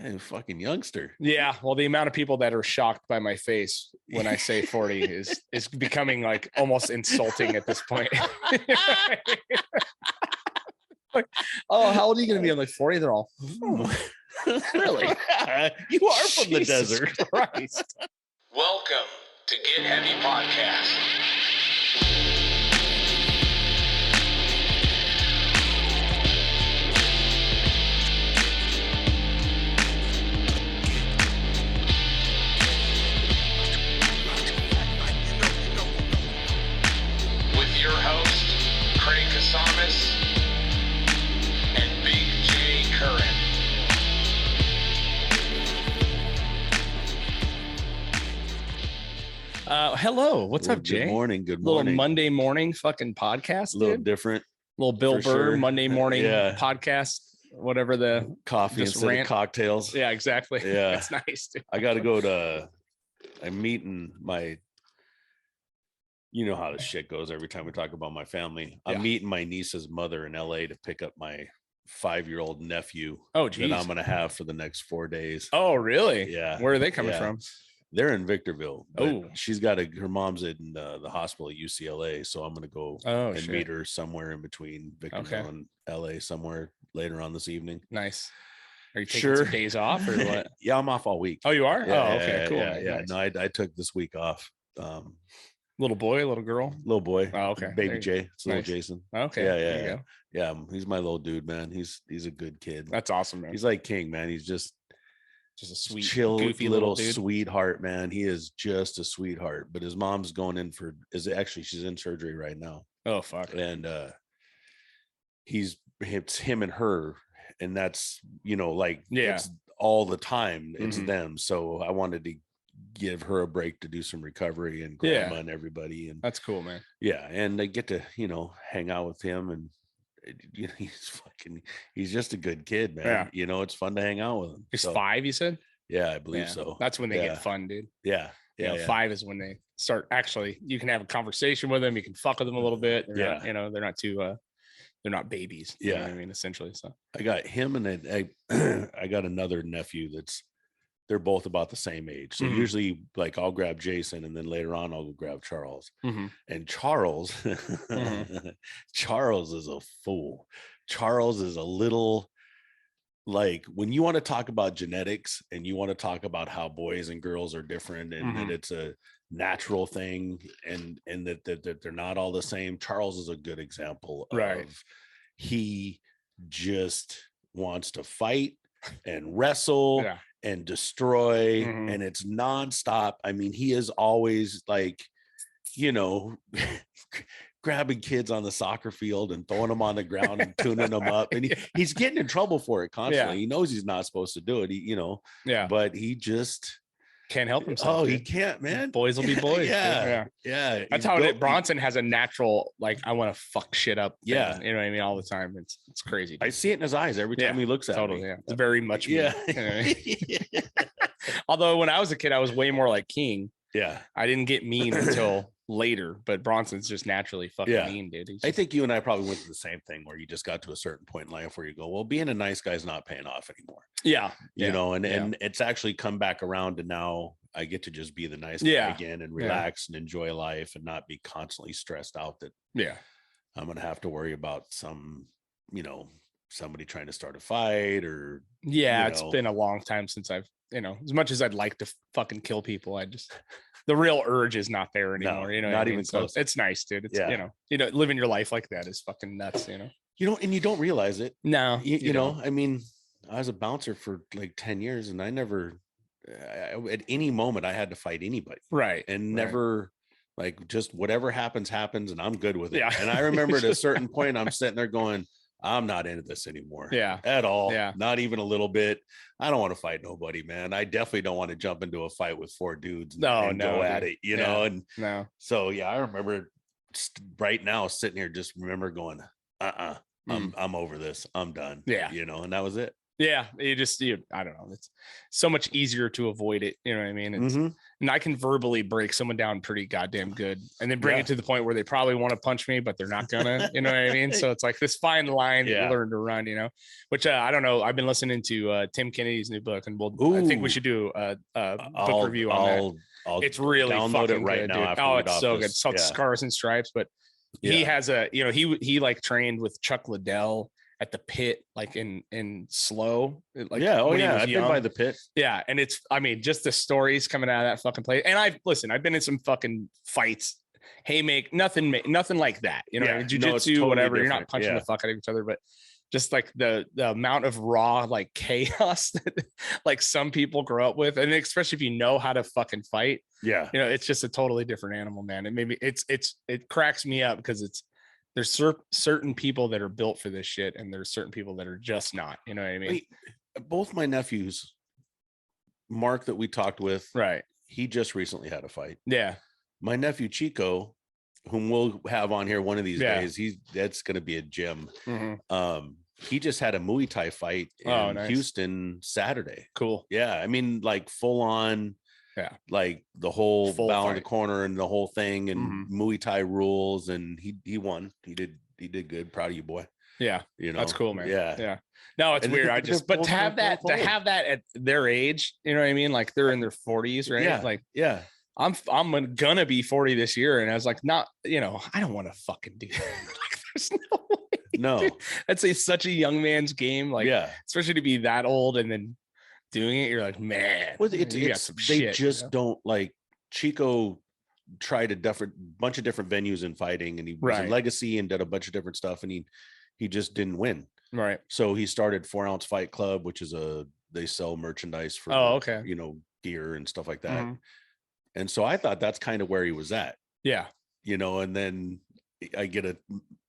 Hey, fucking youngster. Yeah, well, the amount of people that are shocked by my face when I say 40 is becoming like almost insulting at this point. Like, oh, how old are you going to be? I'm like 40. They're all, really? You are from the Jesus desert. Christ. Welcome to Get Heavy Podcast. With your host, Craig Kasamis and Big J Curran. Hello, what's up, Jay? Good morning. Good Little morning. Monday morning fucking podcast, A little dude. different. Little Bill Burr sure. Monday morning Yeah. podcast, whatever the Coffee just instead rant. of cocktails. Yeah, exactly. Yeah. It's nice, dude. I got to go to. I'm meeting my. You know how this shit goes every time we talk about my family. I'm meeting my niece's mother in LA to pick up my 5-year-old nephew. Oh, geez. That I'm gonna have for the next 4 days. Oh, really? Yeah. Where are they coming from? They're in Victorville. Oh. She's got her mom's in the hospital at UCLA, so I'm gonna go meet her somewhere in between Victorville and LA somewhere later on this evening. Nice. Are you taking some days off or what? Yeah, I'm off all week. Oh, you are? Yeah, oh, okay, cool. Yeah. Nice. No, I took this week off. Little boy, little girl? Little boy. Oh, okay. Baby Jay. It's little Nice. Jason. Okay. Yeah. He's my little dude, man. He's a good kid. That's awesome, man. He's like king, man. He's just a sweet, chill, goofy little dude. sweetheart, man. He is just a sweetheart. But his mom's going in she's in surgery right now. Oh, fuck. And it's him and her, and that's it's all the time. It's them. So I wanted to give her a break to do some recovery and grandma and everybody. And that's cool, man. Yeah. And I get to, hang out with him, and he's just a good kid, man. Yeah. It's fun to hang out with him. He's 5, you said? Yeah, I believe so. That's when they get fun, dude. Yeah. Yeah. 5 is when they start actually, you can have a conversation with them. You can fuck with them a little bit. They're not, they're not too, they're not babies. You know what I mean, essentially. So I got him, and then I got another nephew they're both about the same age. So usually, like, I'll grab Jason, and then later on I'll go grab Charles. And Charles, Charles is a fool. Charles is a little, like, when you want to talk about genetics and you want to talk about how boys and girls are different, and that it's a natural thing, and that they're not all the same. Charles is a good example of he just wants to fight and wrestle and destroy, and it's nonstop. I mean, he is always like, grabbing kids on the soccer field and throwing them on the ground and tuning them up, and he's getting in trouble for it constantly. He knows he's not supposed to do it, but he just can't help himself. He can't, man. Boys will be boys. Yeah. That's how Bronson has a natural, like, I want to fuck shit up thing, you know what I mean, all the time. It's crazy, dude. I see it in his eyes every time he looks at me. It's very much me. You know what I mean? Although when I was a kid, I was way more like King. I didn't get mean until later, but Bronson's just naturally fucking mean, dude. I think you and I probably went through the same thing, where you just got to a certain point in life where you go, well, being a nice guy's not paying off anymore. And it's actually come back around, and now I get to just be the nice guy again, and relax and enjoy life, and not be constantly stressed out that I'm gonna have to worry about somebody trying to start a fight, or it's been a long time since I've, as much as I'd like to fucking kill people, the real urge is not there anymore. No, not even close. So it's nice, dude. It's living your life like that is fucking nuts. And you don't realize it. No, you know. I mean, I was a bouncer for like 10 years, and I never, at any moment, I had to fight anybody. And never, like, just whatever happens, and I'm good with it. And I remember at a certain point, I'm sitting there going, I'm not into this anymore. At all. Not even a little bit. I don't want to fight nobody, man. I definitely don't want to jump into a fight with 4 dudes and go at it, and so I remember right now sitting here, just remember going, I'm over this. I'm done. And that was it. Yeah, I don't know. It's so much easier to avoid it. You know what I mean? And I can verbally break someone down pretty goddamn good, and then bring it to the point where they probably want to punch me, but they're not gonna. You know what I mean? So it's like this fine line that you learn to run. You know, which I don't know. I've been listening to Tim Kennedy's new book, and I think we should do a book review on that. It's really download it right now. Good, dude. It's so good. It's called Scars and Stripes, but he has he like trained with Chuck Liddell at the pit, like in slow, like I've been by the pit. Yeah, and it's just the stories coming out of that fucking place. And I've been in some fucking fights, nothing like that, you know, jiu-jitsu, totally whatever. Different. You're not punching the fuck out of each other, but just like the amount of raw like chaos that like some people grow up with, and especially if you know how to fucking fight. Yeah, you know, it's just a totally different animal, man. And maybe it cracks me up because there's certain people that are built for this shit, and there's certain people that are just not. You know what I mean? Both my nephews, Mark that we talked with, right? He just recently had a fight. Yeah. My nephew Chico, whom we'll have on here one of these days, that's going to be a gym. He just had a Muay Thai fight in Houston Saturday. Cool. Yeah, I mean, like full on. Yeah, like the whole bow in the corner and the whole thing, and Muay Thai rules, and he won. He did good. Proud of you, boy. Yeah, you know, that's cool, man. Yeah. No, it's weird. But to have that at their age, you know what I mean? Like they're in their 40s, right? Yeah. Like yeah. I'm gonna be 40 this year, and I was like, not, you know, I don't want to fucking do that. Like, there's no way. No, dude. That's such a young man's game. Like, especially to be that old and then doing it, you're like, man, well, they just don't like. Chico tried a bunch of different venues in fighting, and he was in Legacy and did a bunch of different stuff, and he just didn't win. Right. So he started 4 Ounce Fight Club, which is they sell merchandise for you know, gear and stuff like that. And so I thought that's kind of where he was at. Yeah. You know, and then I get an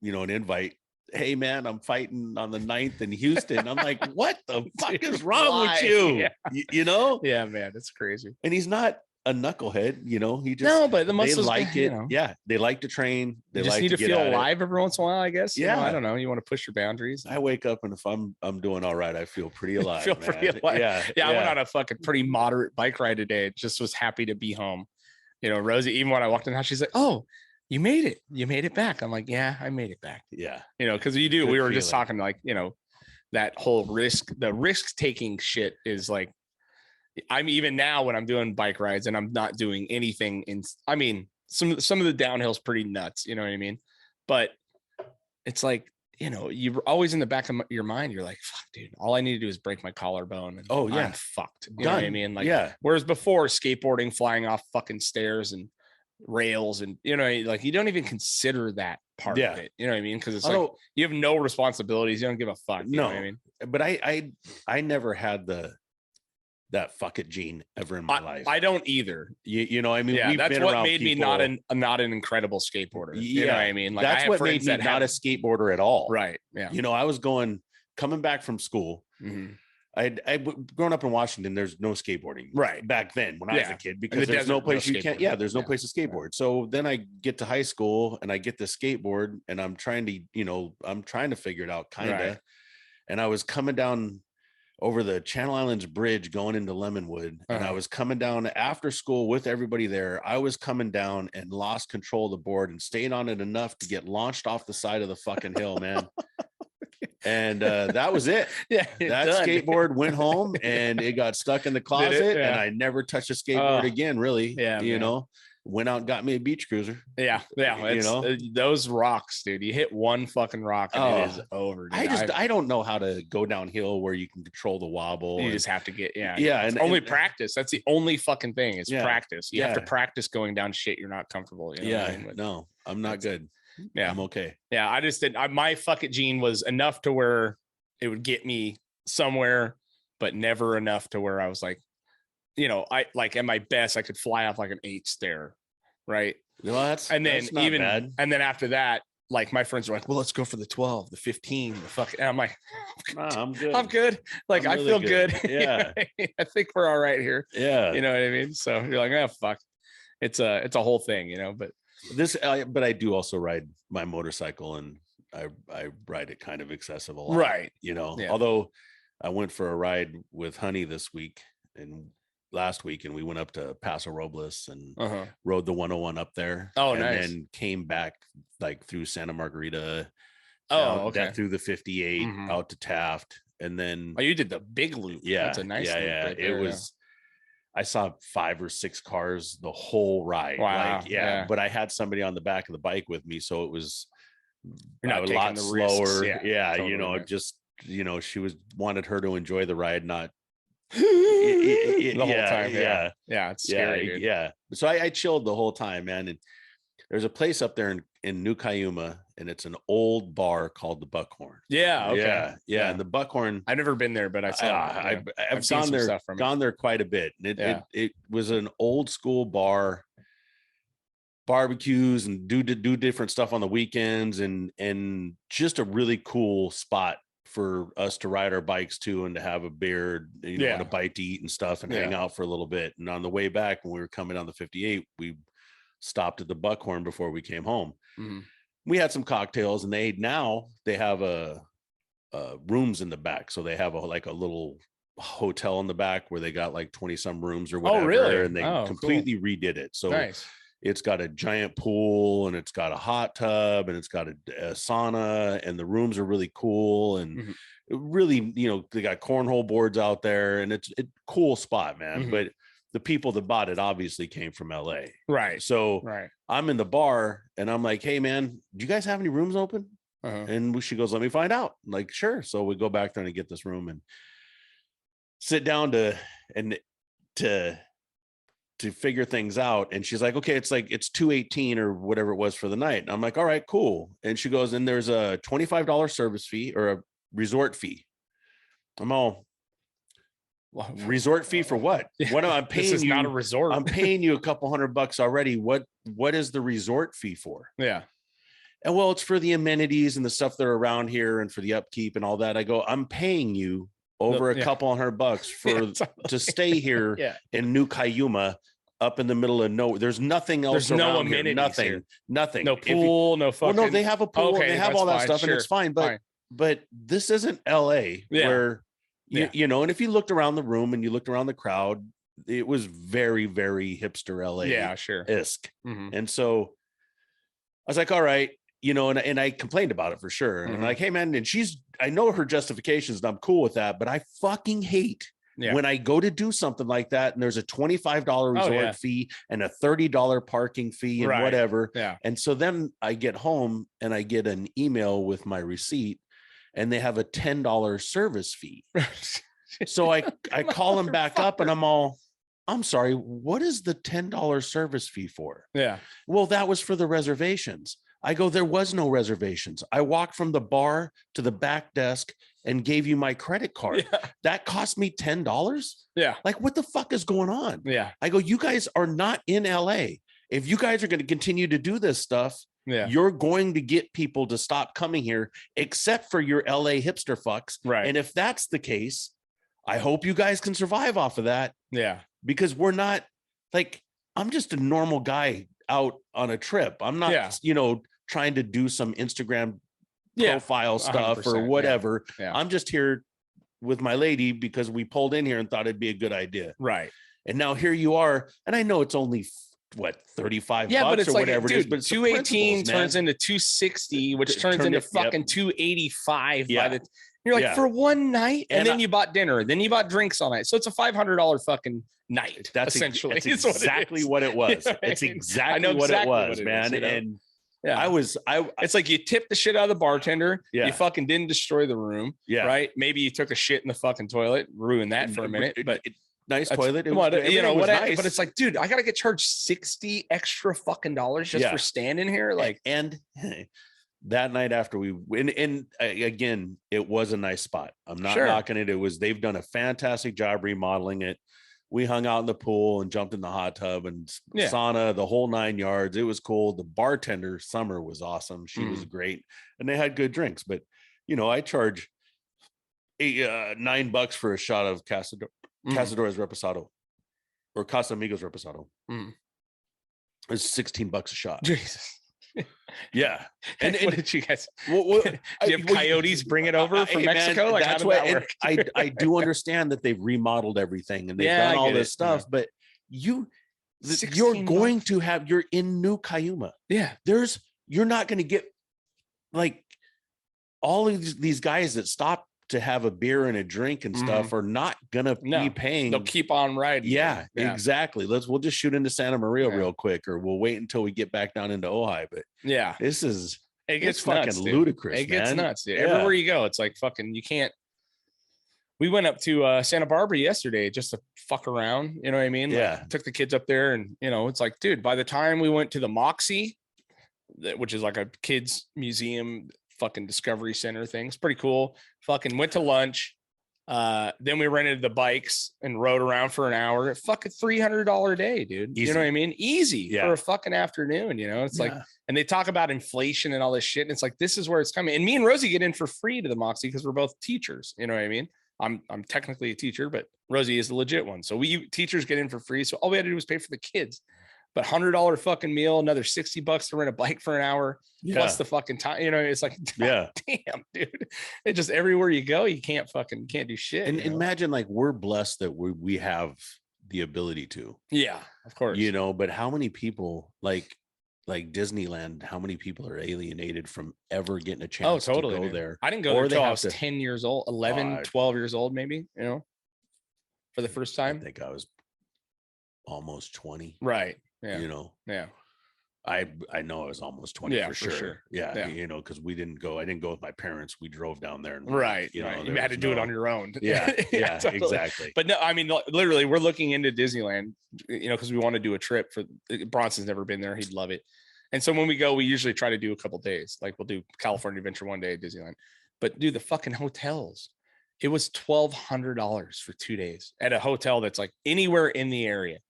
invite. Hey man, I'm fighting on the 9th in Houston. I'm like, what the fuck is wrong with you? Yeah. You know? Yeah, man, it's crazy. And he's not a knucklehead, you know. He just but the muscles, they like it. You know. Yeah, they like to train. They just like need to feel alive it. every once in a while, I guess. Yeah, you know, I don't know. You want to push your boundaries. I wake up, and if I'm doing all right, I feel pretty alive. Pretty alive. Yeah. I went on a fucking pretty moderate bike ride today. Just was happy to be home. You know, Rosie, even when I walked in the house, she's like, "Oh, you made it. You made it back." I'm like, "Yeah, I made it back." Yeah. You know, because you do. Good we were feeling. Just talking like, you know, that whole the risk taking shit is like, I'm even now when I'm doing bike rides and I'm not doing anything some of the downhill's pretty nuts, you know what I mean? But it's like, you know, you're always in the back of your mind. You're like, fuck, dude, all I need to do is break my collarbone. And I'm fucked. You know what I mean? Like, whereas before skateboarding, flying off fucking stairs and rails, and, you know, like you don't even consider that part of it. You know what I mean? Because it's like, you have no responsibilities. You don't give a fuck. You know what I mean? But I never had that fuck it gene ever in my life. I don't either. You know, I mean, yeah, that's what made me not an incredible skateboarder. You know what I mean? Like, that's what made me not a skateboarder at all. Right. Yeah. You know, I was coming back from school. I grown up in Washington. There's no skateboarding back then when I was a kid, because there's no place you can't. Yeah, there's no place to skateboard. So then I get to high school and I get the skateboard, and I'm trying to figure it out, kind of. Right. And I was coming down over the Channel Islands Bridge going into Lemonwood, and I was coming down after school with everybody there. I was coming down and lost control of the board and stayed on it enough to get launched off the side of the fucking hill, man. And that was it. Yeah, that skateboard went home and it got stuck in the closet, and I never touched a skateboard again, really. Yeah, you know. Went out and got me a beach cruiser. Yeah. You know, those rocks, dude. You hit one fucking rock and it is over. Dude. I don't know how to go downhill where you can control the wobble. You just have to get and only practice. That's the only fucking thing is practice. You have to practice going down shit you're not comfortable. You know what I mean? No, I'm not good. Yeah, I'm okay. Yeah, I just did. My fuck it gene was enough to where it would get me somewhere, but never enough to where I was like, you know, I like at my best, I could fly off like an 8 stair. Right. Well, that's not even bad. And then after that, like my friends were like, well, let's go for the 12, the 15, the fuck. And I'm like, I'm good. I'm good. Like, I feel good. Yeah. I think we're all right here. Yeah. You know what I mean? So you're like, oh, fuck. It's a whole thing, you know, but I do also ride my motorcycle, and I ride it kind of excessive a lot. Right. You know, yeah. Although I went for a ride with Honey this week and last week, and we went up to Paso Robles and rode the 101 up there. Oh, and nice. then came back like through Santa Margarita, through the 58 out to Taft, and then you did the big loop. Yeah, that's a nice loop. Yeah, right there, it was. I saw 5 or 6 cars the whole ride. Wow. Like, but I had somebody on the back of the bike with me, so it was You're not a lot the slower. Risks. Totally, just she wanted her to enjoy the ride, not the whole time. Yeah, it's scary. Dude. Yeah. So I chilled the whole time, man. And there's a place up there in New Cayuma, and it's an old bar called the Buckhorn. Yeah. Okay. Yeah. And the Buckhorn, I've never been there, but I saw I've gone there quite a bit. And it was an old school bar, barbecues and do different stuff on the weekends, and just a really cool spot for us to ride our bikes to and to have a beer, and a bite to eat and stuff and hang out for a little bit. And on the way back, when we were coming down the 58, we stopped at the Buckhorn before we came home. We had some cocktails, and they have a rooms in the back. So they have a little hotel in the back where they got like 20 some rooms or whatever. Oh, really? And they completely redid it. So nice. It's got a giant pool, and it's got a hot tub, and it's got a sauna, and the rooms are really cool. And really, they got cornhole boards out there, and it's a cool spot, man. But the people that bought it obviously came from LA. Right. So I'm in the bar, and I'm like, hey man, do you guys have any rooms open? And she goes, let me find out. I'm like, sure. So we go back there and get this room and sit down to figure things out. And she's like, okay, it's $218 or whatever it was for the night. And I'm like, all right, cool. And she goes, and there's a $25 service fee or a resort fee. I'm all, resort fee for what? What am I paying you? This is not a resort. I'm paying you a couple $100 already. What is the resort fee for? Yeah. And well, it's for the amenities and the stuff that are around here and for the upkeep and all that. I go, I'm paying you over a couple $100 to stay here in New Cayuma, up in the middle of nowhere. There's nothing else. There's around no amenities here. Nothing. No pool, no fucking. Well, no, they have a pool. Okay, they have all that stuff, sure. and it's fine. But this isn't LA where and if you looked around the room and you looked around the crowd, it was very, very hipster LA. Yeah, sure. Isk. And so I was like, all right. And I complained about it for sure. And I'm like, hey man, and I know her justifications and I'm cool with that, but I fucking hate when I go to do something like that and there's a $25 resort fee and a $30 parking fee and whatever. Yeah. And so then I get home and I get an email with my receipt and they have a $10 service fee. So I call them back up and I'm sorry, what is the $10 service fee for? Yeah. Well, that was for the reservations. I go, there was no reservations. I walked from the bar to the back desk and gave you my credit card. Yeah. That cost me $10. Yeah. Like, what the fuck is going on? Yeah. I go, you guys are not in LA. If you guys are going to continue to do this stuff, you're going to get people to stop coming here, except for your LA hipster fucks. Right. And if that's the case, I hope you guys can survive off of that. Yeah. Because we're not I'm just a normal guy out on a trip. I'm not, trying to do some Instagram profile stuff or whatever. Yeah. I'm just here with my lady because we pulled in here and thought it'd be a good idea. Right. And now here you are. And I know it's only $35 but it's or like, whatever dude, it is, but 218 turns into 260, which turns into fucking 285 by the you're like for one night, and then you bought dinner, then you bought drinks all night. So it's a $500 fucking night. That's essentially that's exactly what it was. It's exactly what it was, man. And it's like you tipped the shit out of the bartender. Yeah. You fucking didn't destroy the room. Yeah. Right. Maybe you took a shit in the fucking toilet, ruined that for a minute, but nice toilet. Nice. But it's like, dude, I got to get charged 60 extra fucking dollars just for standing here. Like, and that night after we went, and again, it was a nice spot. I'm not knocking it. They've done a fantastic job remodeling it. We hung out in the pool and jumped in the hot tub and sauna, the whole 9 yards. It was cool. The bartender, Summer, was awesome. She was great. And they had good drinks. But, I charge $9 for a shot of Cazadores Reposado or Casamigos Reposado. It's $16 a shot. Jesus. Yeah. And what did you guys? Do you have coyotes bring it over from Mexico? Man, like, that's what I do understand that they've remodeled everything and they've done all this stuff, but you're going to have, you're in New Cayuma. Yeah. You're not going to get like all of these guys that stop to have a beer and a drink and stuff are not gonna be paying. They'll keep on riding. Yeah, exactly. We'll just shoot into Santa Maria real quick, or we'll wait until we get back down into Ojai. But it gets fucking ludicrous. It gets nuts, dude. Everywhere you go, it's like fucking, you can't. We went up to Santa Barbara yesterday just to fuck around. You know what I mean? Yeah. Took the kids up there, and it's like, dude, by the time we went to the Moxie, which is like a kids museum, fucking Discovery Center thing. It's pretty cool. Fucking went to lunch. Then we rented the bikes and rode around for an hour. Fucking $300 a day, dude. Easy. You know what I mean? Easy for a fucking afternoon. It's like, and they talk about inflation and all this shit. And it's like, this is where it's coming. And me and Rosie get in for free to the Moxie because we're both teachers. You know what I mean? I'm technically a teacher, but Rosie is the legit one. So we teachers get in for free. So all we had to do was pay for the kids. But $100 fucking meal, another $60 to rent a bike for an hour, plus the fucking time. It's like, damn, dude. It just, everywhere you go, you can't do shit. And imagine, like, we're blessed that we have the ability to. Yeah, of course. But how many people like Disneyland? How many people are alienated from ever getting a chance to go there? I didn't go there until I was 10 years old, 11, 12 years old, maybe. For the first time. I think I was almost 20. Right. Yeah. Yeah. I know I was almost 20 for sure. Yeah. Because I didn't go with my parents. We drove down there. And you had to do it on your own. Yeah. Yeah, totally. Exactly. But no, I mean, literally, we're looking into Disneyland, because we want to do a trip for Bronson's never been there. He'd love it. And so when we go, we usually try to do a couple days. Like, we'll do California Adventure one day at Disneyland. But dude, the fucking hotels, it was $1,200 for 2 days at a hotel that's like anywhere in the area.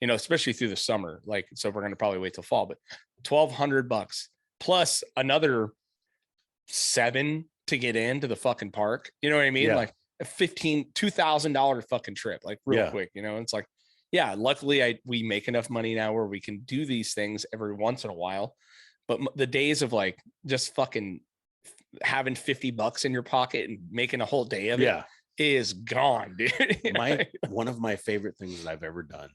Especially through the summer, like, so we're going to probably wait till fall, but $1,200 plus another $7 to get into the fucking park. You know what I mean? Like a $2,000 fucking trip, like real quick, it's like, luckily we make enough money now where we can do these things every once in a while. But the days of like just fucking having $50 in your pocket and making a whole day of it is gone, dude. One of my favorite things that I've ever done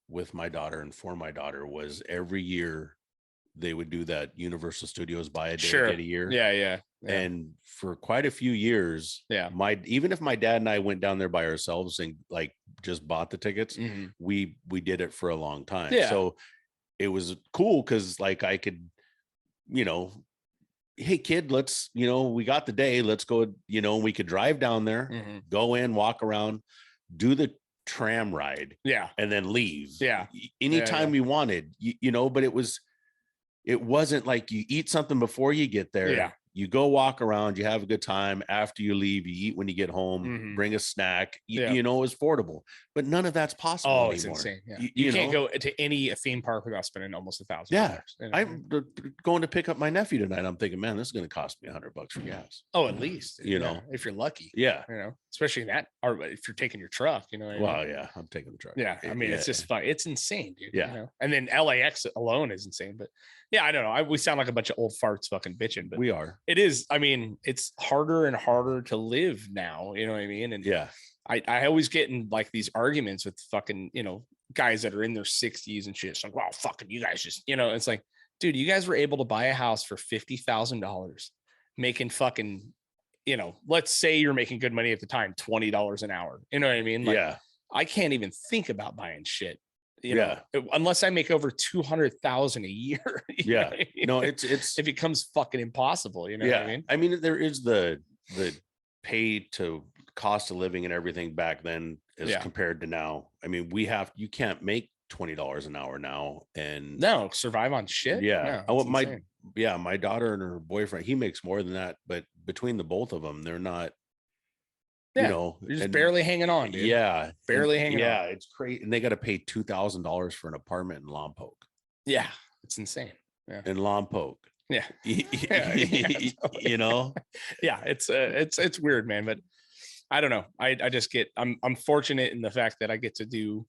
with my daughter and for my daughter was every year they would do that Universal Studios buy a day, get a year. Yeah. And for quite a few years, even if my dad and I went down there by ourselves and like just bought the tickets, we did it for a long time. So it was cool because like I could, hey kid, let's, we got the day, let's go, we could drive down there, go in, walk around, do the tram ride, and then leave anytime we wanted, but it wasn't like you eat something before you get there, you go walk around, you have a good time. After you leave, you eat when you get home, bring a snack, it was affordable, but none of that's possible anymore. It's insane. You can't go to any theme park without spending almost $1,000. I'm going to pick up my nephew tonight. I'm thinking, man, this is going to cost me $100 for gas. Oh, at least, if you're lucky. Especially that, or if you're taking your truck, I'm taking the truck. I mean, it's just fun. It's insane, dude. And then LAX alone is insane, but I don't know. We sound like a bunch of old farts fucking bitching, but we are. It is. I mean, it's harder and harder to live now. You know what I mean? And I always get in like these arguments with fucking, guys that are in their 60s and shit. It's like, wow, fucking you guys just, it's like, dude, you guys were able to buy a house for $50,000, making fucking, let's say you're making good money at the time, $20 an hour. You know what I mean? Like, I can't even think about buying shit. Unless I make over 200,000 a year. No, it becomes fucking impossible. You know what I mean? I mean, there is the pay to cost of living and everything back then as compared to now. I mean, you can't make $20 an hour now and survive on shit. My daughter and her boyfriend, he makes more than that, but between the both of them, they're not. You're just barely hanging on, dude. Barely hanging on. It's crazy. And they got to pay $2,000 for an apartment in Lompoc. Yeah, it's insane. In Lompoc. It's weird, man. But I don't know. I just I'm fortunate in the fact that I get to do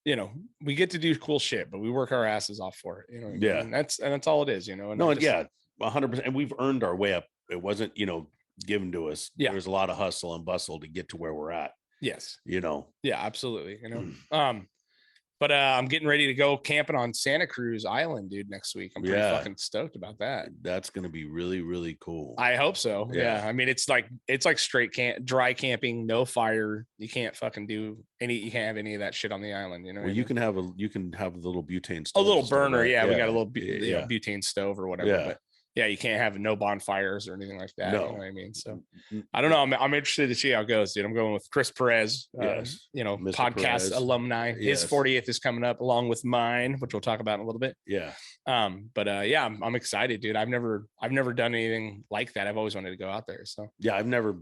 you know, we get to do cool shit, but we work our asses off for it. You know, yeah, and that's all it is. You know, and no, yeah, 100%. And we've earned our way up. It wasn't, you know, given to us. Yeah, there's a lot of hustle and bustle to get to where we're at. Yes, you know. Yeah, absolutely. You know, but I'm getting ready to go camping on Santa Cruz Island, dude, next week. I'm pretty fucking stoked about that. That's going to be really, really cool. I hope so. Yeah. I mean, it's like straight dry camping, no fire. You can't fucking you can't have any of that shit on the island. You know, well, you can have a little butane stove. A little burner. Right? Yeah, we got a little butane stove or whatever. Yeah. But yeah, you can't have no bonfires or anything like that. No. You know what I mean? So I don't know. I'm interested to see how it goes, dude. I'm going with Chris Perez, you know, Mr. podcast Perez. Alumni. Yes. His 40th is coming up along with mine, which we'll talk about in a little bit. Yeah. But yeah, I'm excited, dude. I've never done anything like that. I've always wanted to go out there. So yeah, I've never,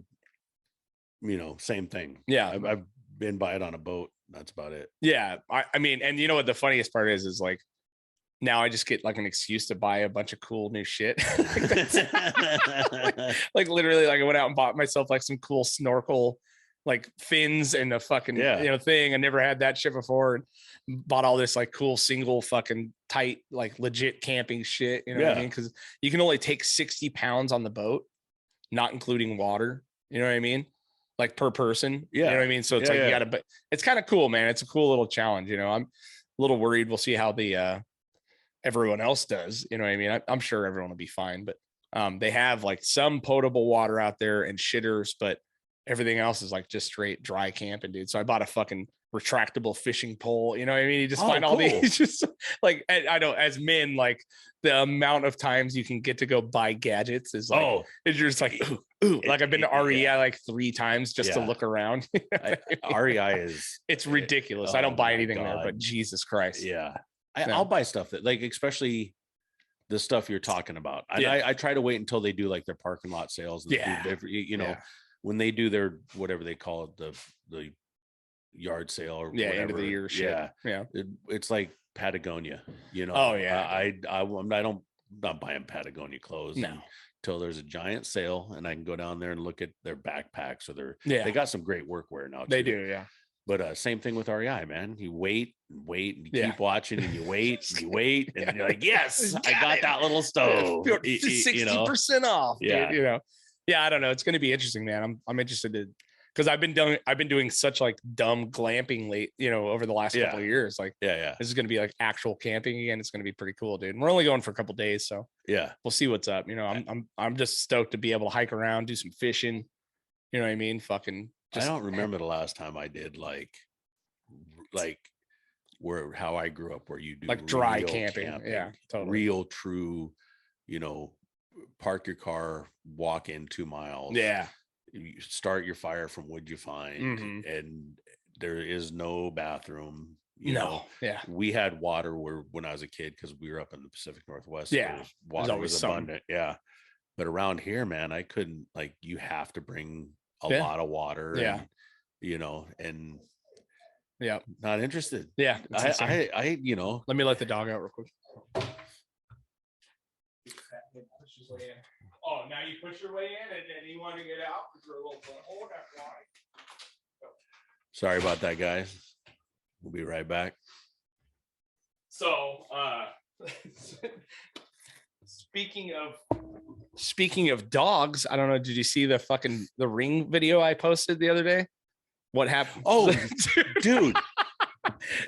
you know, same thing. Yeah. I've been by it on a boat. That's about it. Yeah. I mean, and you know what the funniest part is like, now I just get like an excuse to buy a bunch of cool new shit. Like literally, like I went out and bought myself like some cool snorkel, like fins and a fucking you know thing. I never had that shit before, and bought all this like cool single fucking tight like legit camping shit. You know what I mean? Because you can only take 60 pounds on the boat, not including water. You know what I mean? Like per person. Yeah. You know what I mean? So it's like you gotta. But it's kind of cool, man. It's a cool little challenge. You know, I'm a little worried. We'll see how the everyone else does, you know what I mean? I'm sure everyone will be fine, but they have like some potable water out there and shitters, but everything else is like just straight dry camping, dude. So I bought a fucking retractable fishing pole. You know what I mean? You just find all these, just like, I know as men, like the amount of times you can get to go buy gadgets is like, it's just like, ooh, like I've been to REI like 3 times just to look around. REI is, it's ridiculous. I don't buy anything there, but Jesus Christ. Yeah. I'll buy stuff that like, especially the stuff you're talking about. I try to wait until they do like their parking lot sales. You know, when they do their, whatever they call it, the yard sale or whatever. End of the year shit. Yeah. It's like Patagonia, you know. I'm not buying Patagonia clothes until there's a giant sale and I can go down there and look at their backpacks or they got some great workwear now too. They do. Yeah. But same thing with REI, man. You wait and you keep watching and you wait and you wait and you're like, yes, I got that little stove. 60% off. Yeah. Dude, you know. Yeah, I don't know. It's going to be interesting, man. I'm interested to, because I've been doing such like dumb glamping over the last couple of years. Like, this is going to be like actual camping again. It's going to be pretty cool, dude. And we're only going for a couple of days, so we'll see what's up. You know, I'm just stoked to be able to hike around, do some fishing. You know what I mean? Fucking. I don't remember the last time I did like how I grew up, where you do like dry camping. Yeah, totally. Real true, you know, park your car, walk in 2 miles. Yeah. You start your fire from wood you find, and there is no bathroom. You know, we had water when I was a kid, because we were up in the Pacific Northwest. Water was abundant. Yeah. But around here, man, I couldn't, like, you have to bring a lot of water. And, you know, and not interested. Yeah. I you know, let me let the dog out real quick. Oh, now you push your way in and then you want to get out for a little foothold. That's why. Sorry about that, guys. We'll be right back. So, speaking of dogs, I don't know. Did you see the ring video I posted the other day? What happened? Oh, dude.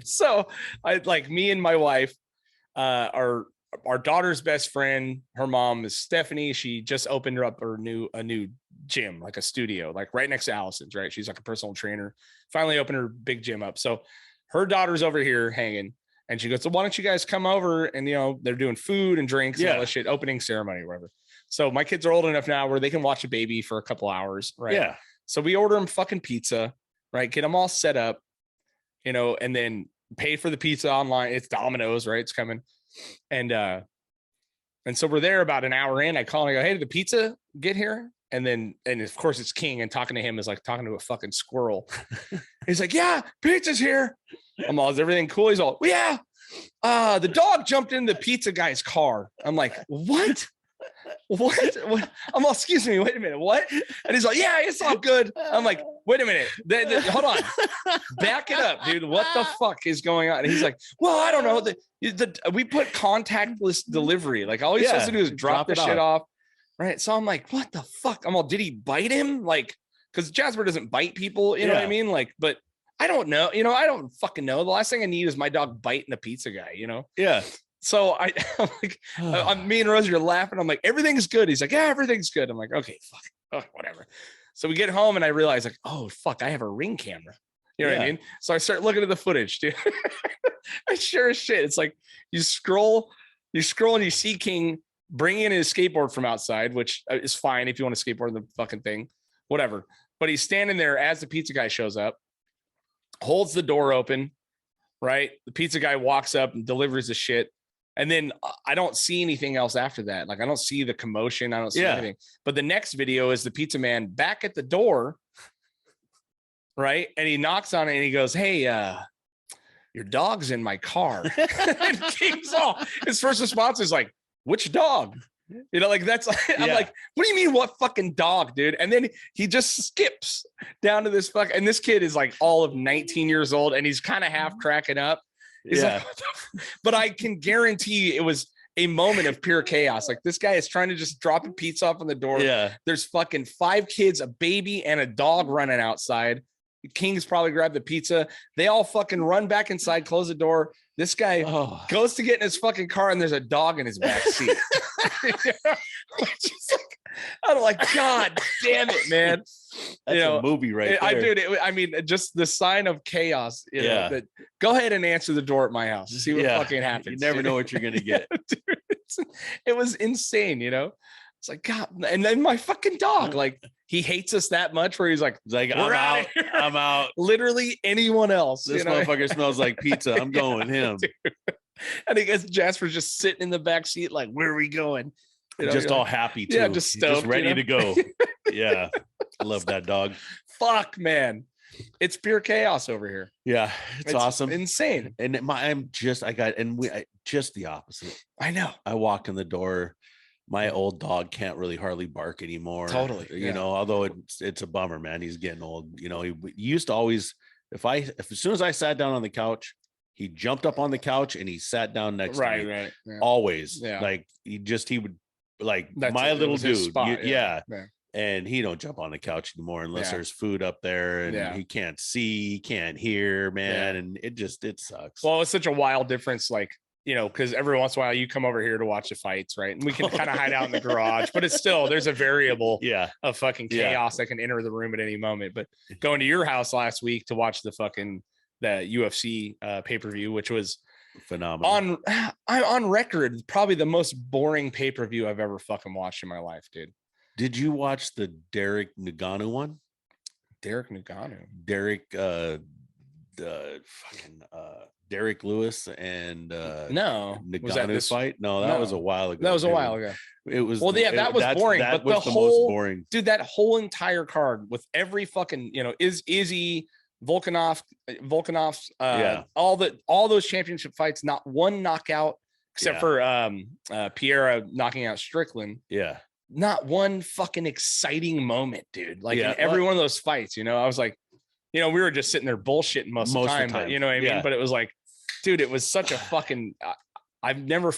So me and my wife, our daughter's best friend, her mom is Stephanie. She just opened up a new gym, like a studio, like right next to Allison's, right? She's like a personal trainer. Finally opened her big gym up. So her daughter's over here hanging, and she goes, so why don't you guys come over? And, you know, they're doing food and drinks and all this shit, opening ceremony or whatever. So my kids are old enough now where they can watch a baby for a couple hours, right? Yeah. So we order them fucking pizza, right? Get them all set up, you know, and then pay for the pizza online. It's Domino's, right? It's coming. And so we're there about an hour in. I call and I go, hey, did the pizza get here? And of course it's King, and talking to him is like talking to a fucking squirrel. He's like, yeah, pizza's here. I'm all, is everything cool? He's all, well, yeah. The dog jumped in the pizza guy's car. I'm like, what? what? I'm all, excuse me, wait a minute, what? And he's like, yeah, it's all good. I'm like, wait a minute, hold on, back it up, dude. What the fuck is going on? And he's like, well, I don't know. We put contactless delivery. Like all he's supposed to do is drop the shit off. Right. So I'm like, what the fuck? I'm all, did he bite him? Like, because Jasper doesn't bite people, you know what I mean? Like, but I don't know, I don't fucking know. The last thing I need is my dog biting a pizza guy, Yeah. So I'm like, me and Rosie are laughing. I'm like, everything's good. He's like, yeah, everything's good. I'm like, okay, fuck, whatever. So we get home and I realize like, oh fuck, I have a Ring camera. You know what I mean? So I start looking at the footage, dude. I sure as shit. It's like you scroll and you see King bringing in his skateboard from outside, which is fine if you want to skateboard the fucking thing, whatever. But he's standing there as the pizza guy shows up, holds the door open, right? The pizza guy walks up and delivers the shit. And then I don't see anything else after that. Like I don't see the commotion. I don't see anything. But the next video is the pizza man back at the door, right? And he knocks on it and he goes, hey, your dog's in my car. And King's all, his first response is like, which dog? Like that's, I'm like, what do you mean what fucking dog, dude? And then he just skips down to this and this kid is like all of 19 years old and he's kind of half cracking up. He's like, but I can guarantee it was a moment of pure chaos. Like this guy is trying to just drop a pizza off on the door. Yeah. There's fucking 5 kids, a baby, and a dog running outside. King's probably grabbed the pizza. They all fucking run back inside, close the door. This guy goes to get in his fucking car and there's a dog in his back seat. I'm like, God damn it, man. That's a movie right there. I mean, just the sign of chaos. That go ahead and answer the door at my house. See what fucking happens. You never know what you're going to get. Dude, it was insane, It's like, God, and then my fucking dog, like, he hates us that much where he's like I'm out. Literally anyone else. This motherfucker smells like pizza. I'm going him. Dude. And I guess Jasper's just sitting in the back seat, like, where are we going? Just all happy too. Yeah, just stoked, just ready to go. Yeah. I love that dog. Fuck, man. It's pure chaos over here. Yeah, it's awesome. Insane. And I'm just the opposite. I know. I walk in the door. My old dog can't really hardly bark anymore. Totally. Although it's a bummer, man. He's getting old. He used to always, if as soon as I sat down on the couch, he jumped up on the couch and he sat down next to me. Right. Yeah. Always. Yeah. Like he would like my little dude. Spot, And he don't jump on the couch anymore unless there's food up there and he can't see, he can't hear, man. And it sucks. Well, it's such a wild difference. Like, because every once in a while you come over here to watch the fights, right? And we can kind of hide out in the garage, but it's still, there's a variable of fucking chaos that can enter the room at any moment. But going to your house last week to watch the UFC pay-per-view, which was phenomenal. On record, probably the most boring pay-per-view I've ever fucking watched in my life, dude. Did you watch the Derek Ngannou one? Derek Ngannou. Derek Lewis and no Ngannou fight. No, that was a while ago. That was a while ago. It was that was boring. But the whole most boring, dude. That whole entire card with every fucking Izzy Volkanov's all those championship fights, not one knockout except for Piera knocking out Strickland. Yeah. Not one fucking exciting moment, dude. Like in every one of those fights, I was like, we were just sitting there bullshitting most of the time. But you know what I mean? But it was like, dude, it was such a fucking, I didn't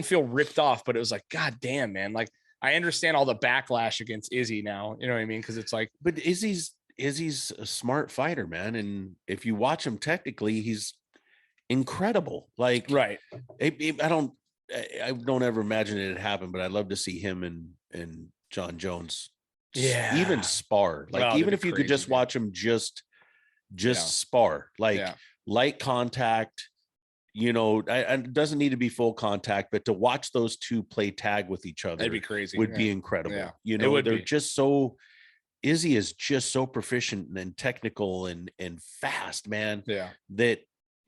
feel ripped off, but it was like, God damn, man. Like, I understand all the backlash against Izzy now. You know what I mean? Cause it's like, but Izzy's a smart fighter, man. And if you watch him technically, he's incredible. Like, right. I don't ever imagine it happened, but I'd love to see him and John Jones even spar. Like, even if you could just watch him just spar, like light contact, it doesn't need to be full contact, but to watch those two play tag with each other, that'd be crazy. Would be incredible. They're just so, Izzy is just so proficient and technical and fast, man. Yeah. That,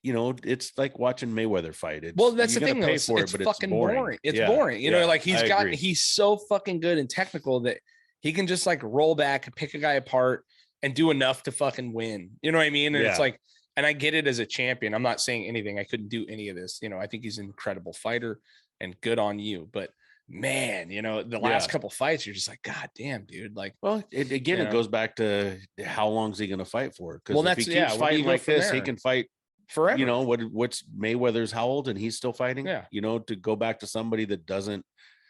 it's like watching Mayweather fight. That's the thing, though. It's fucking boring. It's boring. Like he's so fucking good and technical that he can just like roll back, pick a guy apart, and do enough to fucking win. You know what I mean? And it's like, and I get it as a champion. I'm not saying anything. I couldn't do any of this. I think he's an incredible fighter and good on you. But man, the last couple fights, you're just like, God damn, dude. Like, well, it goes back to how long is he going to fight for? Because if he keeps fighting like this, he can fight forever. What's Mayweather's how old and he's still fighting? Yeah. To go back to somebody that doesn't.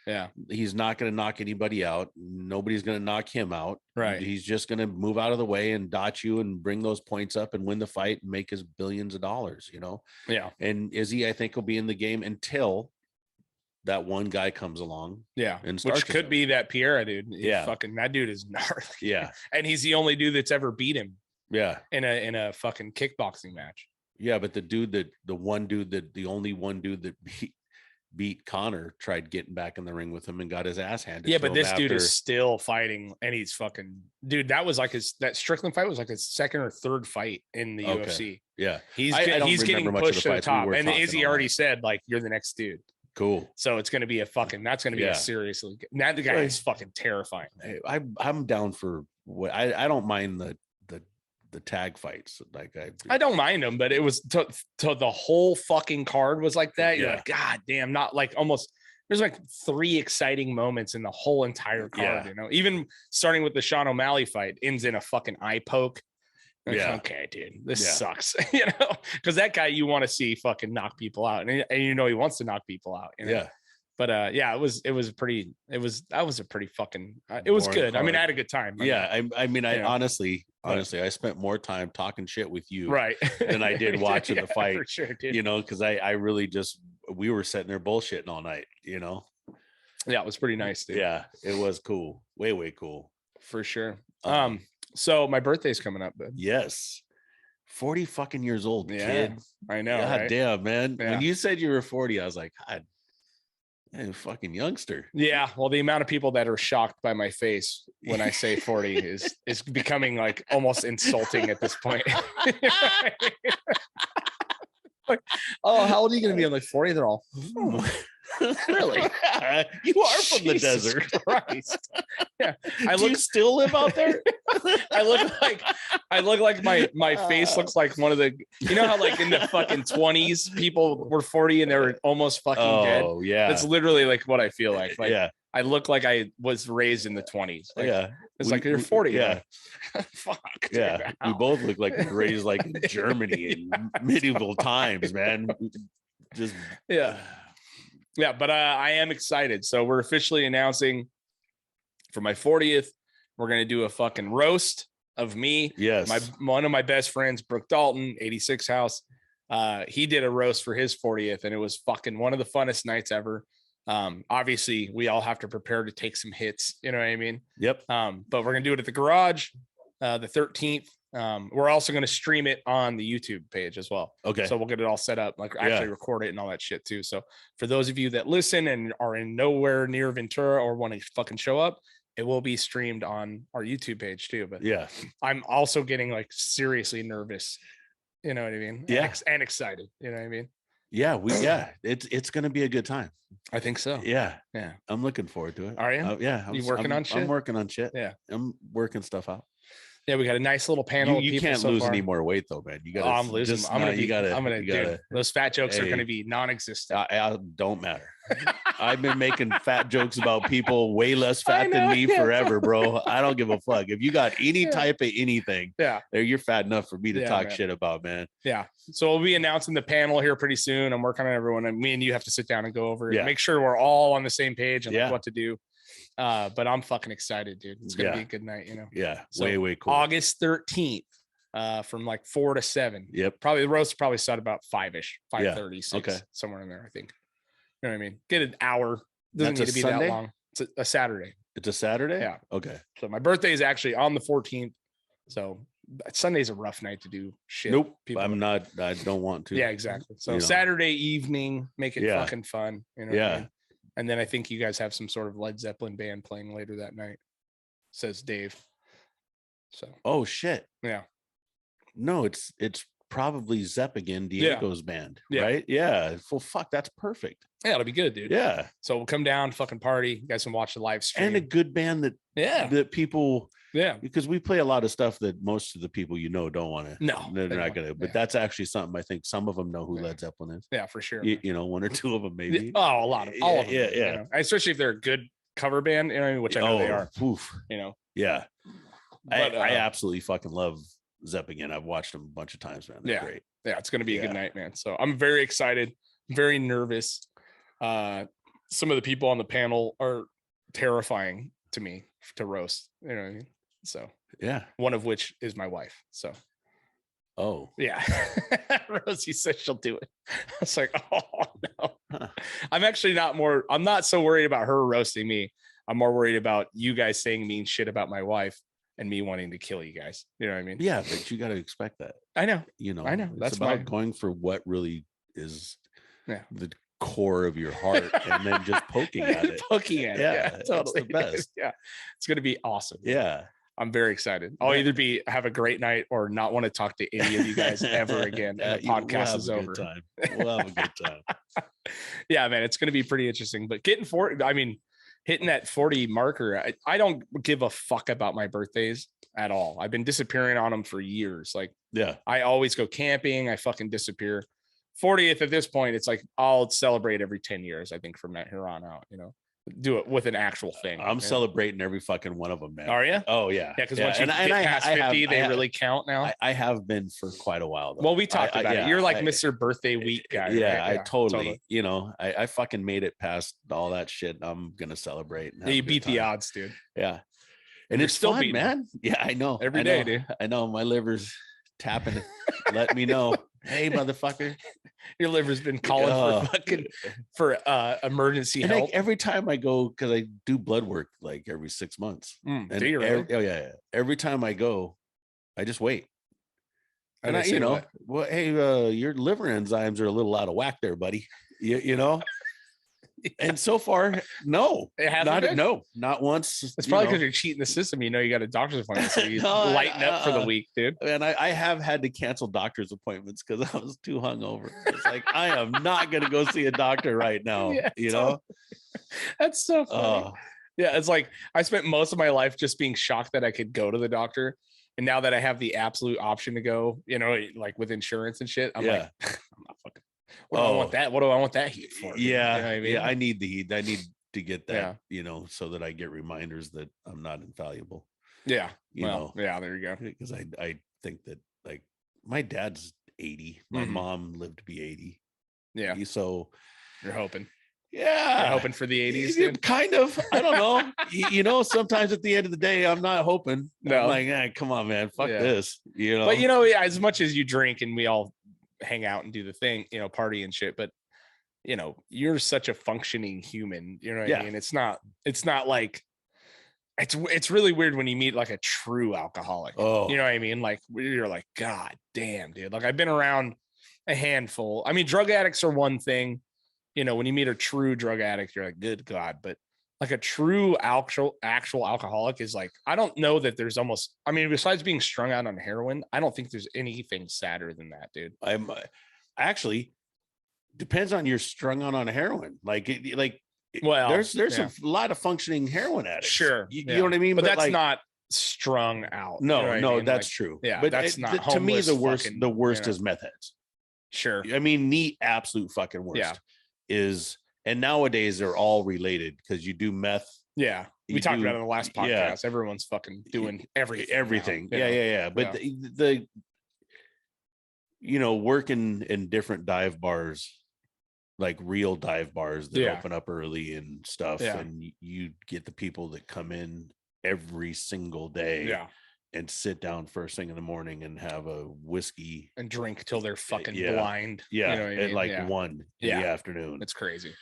Yeah. He's not going to knock anybody out. Nobody's going to knock him out. Right. He's just going to move out of the way and dot you and bring those points up and win the fight and make his billions of dollars, Yeah. And Izzy, I think, will be in the game until that one guy comes along. Yeah. And which could be that Piera dude. Yeah. Fucking that dude is gnarly. Yeah. And he's the only dude that's ever beat him. Yeah. In a fucking kickboxing match. Yeah. But the only one dude that beat Connor tried getting back in the ring with him and got his ass handed. Yeah, but this dude is still fighting, and he's fucking dude. That was like that Strickland fight was like his second or third fight in the UFC. Yeah, he's getting pushed to the top, and Izzy already said like, "You're the next dude." Cool. So it's going to be a seriously. Now the guy is fucking terrifying. I'm down for what I don't mind the tag fights. Like I don't mind them, but it was to the whole fucking card was like that. You're like, God damn, not like almost. There's like 3 exciting moments in the whole entire card. Even starting with the Sean O'Malley fight ends in a fucking eye poke. Like, okay, dude, this sucks. Because that guy you want to see fucking knock people out, and he wants to knock people out. Yeah. But it was a pretty fucking it was good. Card. I mean, I had a good time. I honestly I spent more time talking shit with you than I did watching the fight. For sure, dude. Because I really we were sitting there bullshitting all night, Yeah, it was pretty nice, dude. Yeah, it was cool. Way cool. For sure. So my birthday's coming up, dude. Yes. 40 fucking years old, kid. I know. God damn, man. Yeah. When you said you were 40, I was like, God, fucking youngster. Yeah. Well, the amount of people that are shocked by my face when I say 40 is becoming like almost insulting at this point. Like, oh, how old are you going to be? I'm like 40. They're all, really? You are from the desert. Christ. Yeah. Do you still live out there? I look like my face looks like one of the, how like in the fucking 20s people were 40 and they were almost fucking dead. Oh yeah. That's literally like what I feel like. Yeah. I look like I was raised in the 20s. Like, it's like you're 40. Yeah. Fuck. Yeah. Dude, we both look like we were raised like in Germany in medieval times, man. Just Yeah, but I am excited. So we're officially announcing for my 40th, we're gonna do a fucking roast of me. Yes. One of my best friends, Brooke Dalton, 86 House. He did a roast for his 40th, and it was fucking one of the funnest nights ever. Obviously we all have to prepare to take some hits, you know what I mean? Yep. But we're gonna do it at the garage, the 13th. We're also going to stream it on the YouTube page as well. Okay. So we'll get it all set up, like actually record it and all that shit too. So for those of you that listen and are in nowhere near Ventura or want to fucking show up, it will be streamed on our YouTube page too. But I'm also getting like seriously nervous. You know what I mean? Yeah. And excited. You know what I mean? Yeah. It's going to be a good time. I think so. Yeah. Yeah. I'm looking forward to it. Are you? Yeah. You working on shit? I'm working on shit. Yeah. I'm working stuff out. Yeah, we got a nice little panel. You can't lose any more weight though, man. You got. I'm losing. Those fat jokes are going to be non-existent. Don't matter. I've been making fat jokes about people way less fat than me forever, bro. I don't give a fuck. If you got any type of anything, you're fat enough for me to talk shit about, man. Yeah. So we'll be announcing the panel here pretty soon. I'm working on everyone, and me and you have to sit down and go over it. Make sure we're all on the same page and like what to do. But I'm fucking excited, dude. It's gonna be a good night, Yeah, so way cool. August 13th, from like 4 to 7. Yep. Probably the roast probably start about 5ish, 5:30, 6, okay, somewhere in there, I think. You know what I mean? Get an hour. Doesn't need to be Sunday? that long. It's a Saturday. It's a Saturday? Yeah. Okay. So my birthday is actually on the 14th. So Sunday's a rough night to do shit. Nope. People I don't want to. Yeah, exactly. So Saturday evening, make it fucking fun. You know what I mean? And then I think you guys have some sort of Led Zeppelin band playing later that night, says Dave. So. Oh shit. Yeah. No, it's probably Zepp again, Diego's band, right? Yeah. Well, fuck, that's perfect. Yeah, it'll be good, dude. Yeah. So we'll come down, fucking party. You guys can watch the live stream. And a good band that people, because we play a lot of stuff that most of the people don't want to. No, they're not gonna. But that's actually something I think some of them know who Led Zeppelin is. Yeah, for sure. One or two of them maybe. Oh, a lot of all of them. Yeah. Especially if they're a good cover band, which I know they are. Oof. Yeah. But, I absolutely fucking love Zepp again. I've watched them a bunch of times, man. They're great. Yeah, it's gonna be a good night, man. So I'm very excited, very nervous. Some of the people on the panel are terrifying to me to roast. You know what I mean? So one of which is my wife. So Rosie said she'll do it. I was like, oh no. Huh. I'm not so worried about her roasting me. I'm more worried about you guys saying mean shit about my wife and me wanting to kill you guys. You know what I mean? Yeah, but you got to expect that. I know. I know. That's about going for what really is the core of your heart and then just poking at it. Yeah, totally. The best. Yeah, it's gonna be awesome. Yeah, I'm very excited. I'll either have a great night or not want to talk to any of you guys ever again. And the podcast is over. We'll have a good time. Yeah, man, it's gonna be pretty interesting. But hitting that 40 marker, I don't give a fuck about my birthdays at all. I've been disappearing on them for years. I always go camping. I fucking disappear. 40th at this point, it's like I'll celebrate every 10 years, I think, from here on out, do it with an actual thing. I'm celebrating every fucking one of them, man. Are you? Oh yeah. Yeah, because once you get past 50, they really count now. I have been for quite a while though. Well, we talked about it. You're like Mr. Birthday Week guy. Yeah, right? I totally. I fucking made it past all that shit. I'm gonna celebrate. You beat the odds, dude. Yeah. And it's still fun, man. Yeah, I know. Every day, dude. I know my liver's tapping. Let me know. Hey, motherfucker. Your liver's been calling for emergency help. Every time I go, because I do blood work like every 6 months. Do you really? Every time I go, I just wait. And well, hey, your liver enzymes are a little out of whack there, buddy. You know? And so far, no, not once. It's probably because you're cheating the system. You got a doctor's appointment, so you lighten up for the week, dude. And I have had to cancel doctor's appointments because I was too hungover. It's like I am not going to go see a doctor right now. That's so funny. Yeah, it's like I spent most of my life just being shocked that I could go to the doctor, and now that I have the absolute option to go, like with insurance and shit, I'm like, I'm not fucking. What do I want that heat for? Yeah. Yeah. I need the heat. I need to get that, so that I get reminders that I'm not infallible. Yeah. Yeah. There you go. Because I think that like my dad's 80. My mom lived to be 80. Yeah. So you're hoping. Yeah. You're hoping for the 80s. Dude. Kind of. I don't know. Sometimes at the end of the day, I'm not hoping. No. I'm like, come on, man. Fuck this. But as much as you drink and we all hang out and do the thing, party and shit, but you're such a functioning human, what I mean? It's not like it's really weird when you meet like a true alcoholic. You know what I mean? Like you're like, God damn, dude. Like I've been around a handful. I mean, drug addicts are one thing, when you meet a true drug addict, you're like, good God. But like a true actual alcoholic is like, I don't know that there's besides being strung out on heroin, I don't think there's anything sadder than that, dude. I'm actually depends on you're strung out on heroin. There's a lot of functioning heroin addicts. Sure. You know what I mean? But that's like, not strung out. No, that's true. Yeah. But that's not to me, the worst is meth heads. Sure. I mean, the absolute fucking worst is. And nowadays they're all related because you do meth. Yeah. We talked about it in the last podcast. Yeah. Everyone's fucking doing everything. Now, yeah. But the working in different dive bars, like real dive bars that open up early and stuff. Yeah. And you get the people that come in every single day. Yeah. And sit down first thing in the morning and have a whiskey and drink till they're fucking blind. Yeah. At 1 in the afternoon. It's crazy.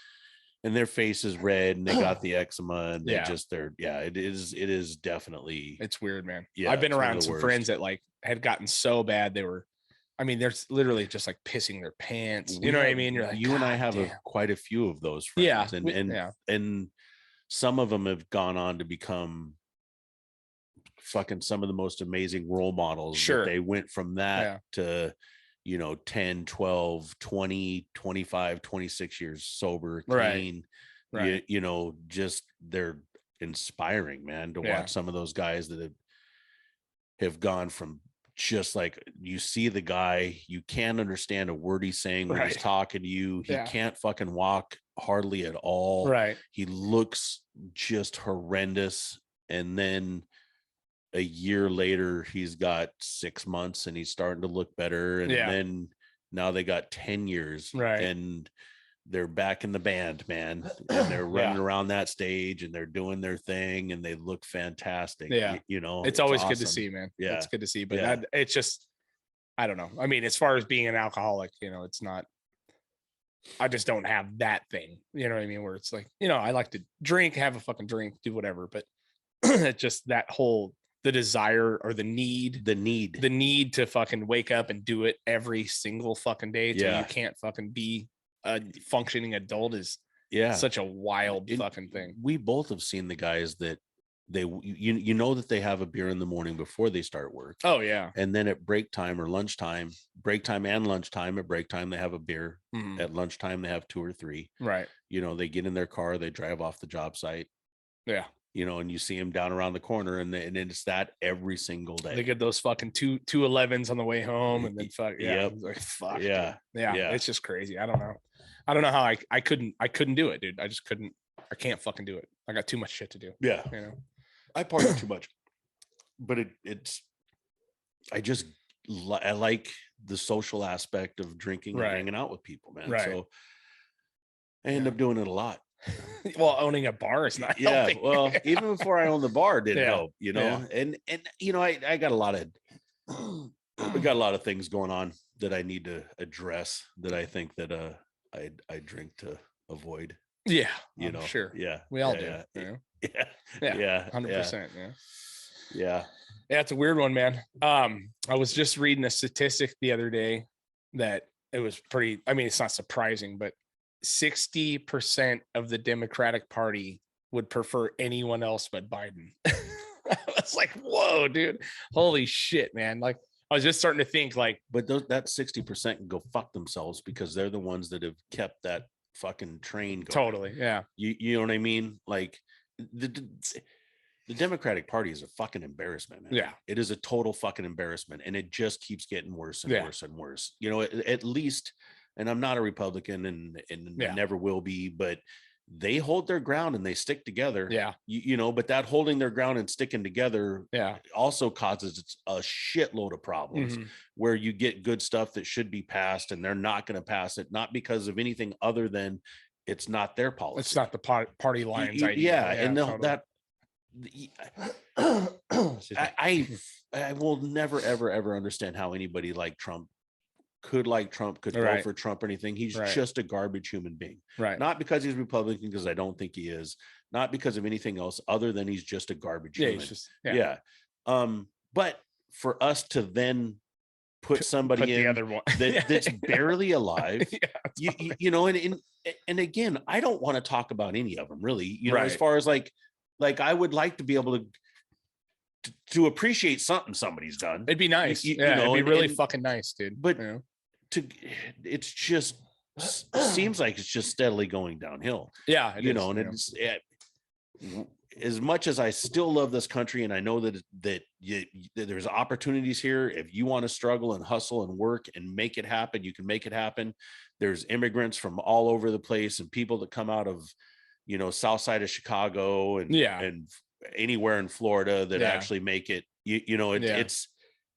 And their face is red and they got the eczema and it is definitely. It's weird, man. Yeah. I've been around some friends that like had gotten so bad. They're literally just like pissing their pants. You know what I mean? You're like, you and I have quite a few of those friends. Yeah. And some of them have gone on to become fucking some of the most amazing role models. Sure. They went from that to 10, 12, 20, 25, 26 years sober, Right. clean. Right. Just they're inspiring, man, to watch some of those guys that have gone from, just like, you see the guy, you can't understand a word he's saying when he's talking to you. He can't fucking walk hardly at all. Right. He looks just horrendous. And then a year later, he's got 6 months and he's starting to look better. And then now they got 10 years. Right. And they're back in the band, man. And they're running around that stage and they're doing their thing and they look fantastic. Yeah. It's always awesome. Good to see, man. Yeah. It's good to see. But it's just, I don't know. I mean, as far as being an alcoholic, it's not, I just don't have that thing. You know what I mean? Where it's like, I like to drink, have a fucking drink, do whatever. But it's just that whole, the desire or the need to fucking wake up and do it every single fucking day till you can't fucking be a functioning adult is such a wild fucking thing. We both have seen the guys that that they have a beer in the morning before they start work. Oh yeah. And then at break time or lunchtime, at break time, they have a beer. At lunchtime, they have 2 or 3. Right. They get in their car, they drive off the job site. Yeah. And you see them down around the corner and it's that every single day. They get those fucking 211s on the way home and then fuck. Yeah. Yep. Like, fuck. Yeah. Yeah. It's just crazy. I don't know how I couldn't do it, dude. I just couldn't. I can't fucking do it. I got too much shit to do. Yeah. I party too much, but I like the social aspect of drinking and hanging out with people, man. Right. So I end up doing it a lot. Well, owning a bar is not helping. Well, even before I owned the bar didn't help, and I got a lot of things going on that I need to address that I think that I drink to avoid. Yeah, sure. Yeah, we all do. Yeah, 100%. Yeah, it's a weird one, man. I was just reading a statistic the other day that it was pretty. I mean, it's not surprising, but 60% of the Democratic Party would prefer anyone else but Biden. I was like, whoa, dude, holy shit, man. Like, I was just starting to think like, but that 60% can go fuck themselves because they're the ones that have kept that fucking train going. Totally. Yeah. You know what I mean? Like the Democratic Party is a fucking embarrassment, man. Yeah. It is a total fucking embarrassment. And it just keeps getting worse and worse and worse. At least, and I'm not a Republican and never will be, but they hold their ground and they stick together. Yeah. But that holding their ground and sticking together also causes a shitload of problems where you get good stuff that should be passed and they're not going to pass it, not because of anything other than it's not their policy. It's not the party lines idea. Yeah. And I will never, ever, ever understand how anybody like Trump could vote for Trump or anything. He's just a garbage human being. Right. Not because he's Republican, because I don't think he is. Not because of anything else other than he's just a garbage human. But for us to then put somebody in the other one that's barely alive, and again, I don't want to talk about any of them really, as far as like I would like to be able to appreciate something somebody's done. It'd be nice. It'd be really fucking nice, dude. But it's just seems like it's just steadily going downhill. Yeah, it's as much as I still love this country and I know that there's opportunities here. If you want to struggle and hustle and work and make it happen, you can make it happen. There's immigrants from all over the place and people that come out of south side of Chicago and anywhere in Florida that actually make it. It's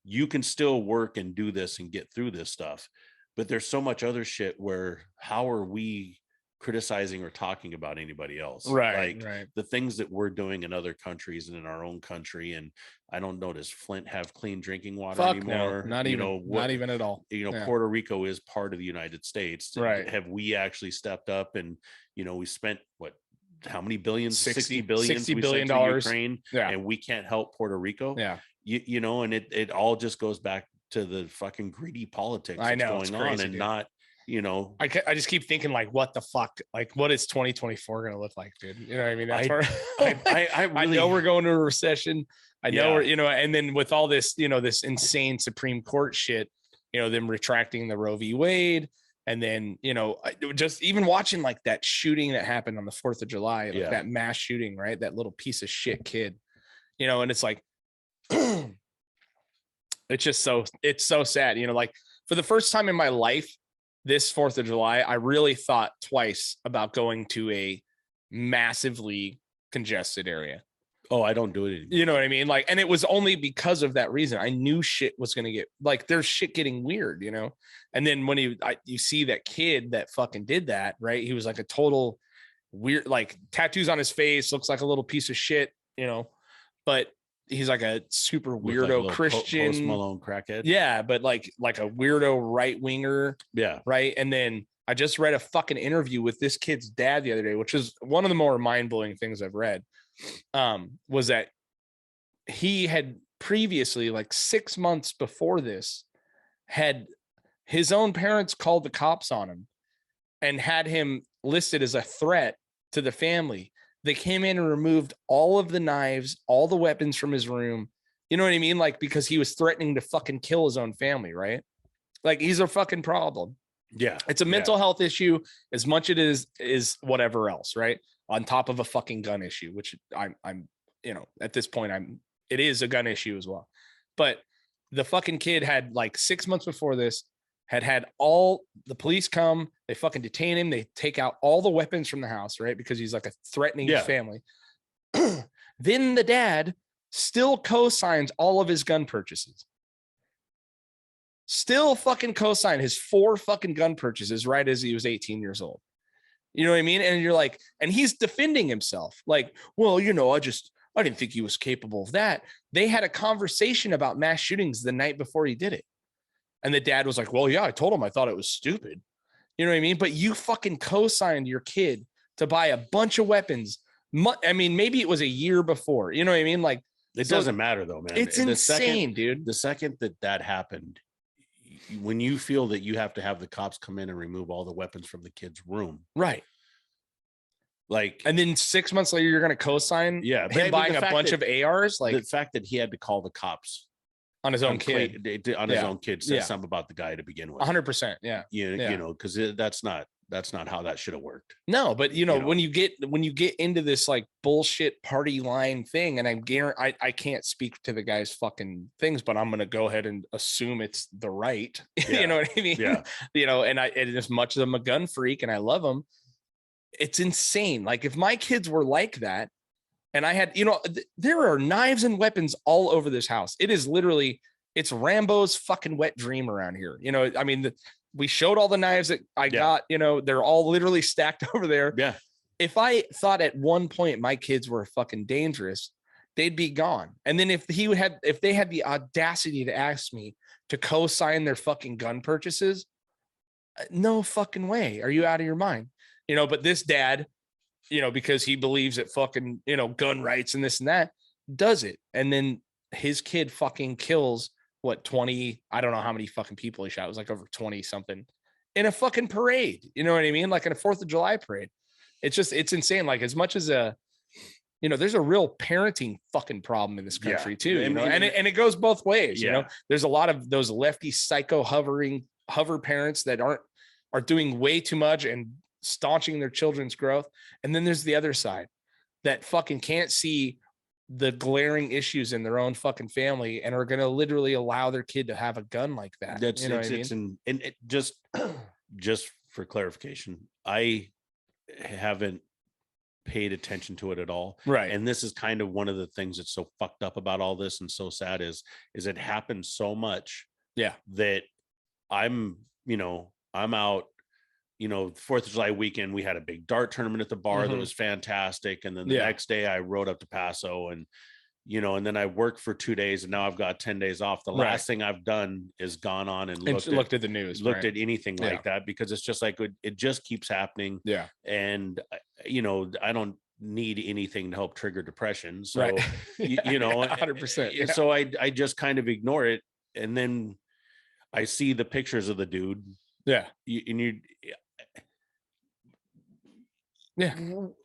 you can still work and do this and get through this stuff, but there's so much other shit where how are we criticizing or talking about anybody else? Right. The things that we're doing in other countries and in our own country. And I don't know, does Flint have clean drinking water anymore? No, not even at all. Puerto Rico is part of the United States. Right. Have we actually stepped up and, we spent how many billions? $60 billion Ukraine, and we can't help Puerto Rico. Yeah. And it all just goes back to the fucking greedy politics that's going on, and dude. not, I just keep thinking like, what the fuck? Like, what is 2024 going to look like, dude? You know what I mean? That's where I know we're going to a recession. I know we're, and then with all this, this insane Supreme Court shit, them retracting the Roe v. Wade. And then, just even watching like that shooting that happened on the 4th of July, like that mass shooting, right? That little piece of shit kid, and it's like, it's so sad, like for the first time in my life, this 4th of July, I really thought twice about going to a massively congested area. Oh, I don't do it anymore. You know what I mean? Like, and it was only because of that reason. I knew shit was going to get like, there's shit getting weird, And then when you see that kid that fucking did that, right? He was like a total weird, like tattoos on his face, looks like a little piece of shit, but he's like a super weirdo like Christian. Post Malone crackhead. Yeah. But like a weirdo right winger. Yeah. Right. And then I just read a fucking interview with this kid's dad the other day, which is one of the more mind-blowing things I've read. Was that he had previously, like 6 months before this, had his own parents called the cops on him and had him listed as a threat to the family. They came in and removed all of the knives, all the weapons from his room. You know what I mean? Like, because he was threatening to fucking kill his own family, right? Like, he's a fucking problem. Yeah. It's a mental health issue as much as it is whatever else, right? On top of a fucking gun issue, which I'm at this point, it is a gun issue as well. But the fucking kid had, like 6 months before this, had all the police come, they fucking detain him, they take out all the weapons from the house, right? Because he's like a threatening his family. Then the dad still co-signs all of his gun purchases. Still fucking co-signed his 4 fucking gun purchases right as he was 18 years old. You know what I mean? And you're like, and he's defending himself. Like, well, I didn't think he was capable of that. They had a conversation about mass shootings the night before he did it. And the dad was like, well, yeah, I told him I thought it was stupid. You know what I mean? But you fucking co-signed your kid to buy a bunch of weapons. I mean, maybe it was a year before. You know what I mean? Like, it doesn't matter though, man. It's insane, dude. The second that happened, when you feel that you have to have the cops come in and remove all the weapons from the kid's room. Right. Like, and then 6 months later, you're going to co-sign him buying a bunch of ARs. Like, the fact that he had to call the cops on his own kid, his own kid says something about the guy to begin with. 100%. Yeah. You know, because that's not how that should have worked. No, but when you get into this like bullshit party line thing, and I can't speak to the guy's fucking things, but I'm going to go ahead and assume it's the right, you know what I mean? Yeah. And as much as I'm a gun freak and I love them, it's insane. Like, if my kids were like that, and I had, there are knives and weapons all over this house. It is literally, it's Rambo's fucking wet dream around here. I mean, we showed all the knives that I got, they're all literally stacked over there. Yeah. If I thought at one point my kids were fucking dangerous, they'd be gone. And then if they had the audacity to ask me to co-sign their fucking gun purchases, no fucking way. Are you out of your mind? But this dad, because he believes that fucking, gun rights and this and that, does it. And then his kid fucking kills 20, I don't know how many fucking people he shot. It was like over 20 something in a fucking parade. You know what I mean? Like in a 4th of July parade. It's insane. Like, as much as there's a real parenting fucking problem in this country too, and it goes both ways. There's a lot of those lefty psycho hover parents that are doing way too much and staunching their children's growth. And then there's the other side that fucking can't see the glaring issues in their own fucking family and are going to literally allow their kid to have a gun like that. Just for clarification, I haven't paid attention to it at all. Right. And this is kind of one of the things that's so fucked up about all this and so sad is it happens so much. Yeah. That I'm out, 4th of July weekend, we had a big dart tournament at the bar that was fantastic. And then the next day I rode up to Paso and then I worked for 2 days and now I've got 10 days off. The last thing I've done is gone on and looked at the news, looked at anything like that, because it's just like, it just keeps happening. Yeah. And, I don't need anything to help trigger depression. So, 100%. So I just kind of ignore it. And then I see the pictures of the dude. Yeah. Yeah.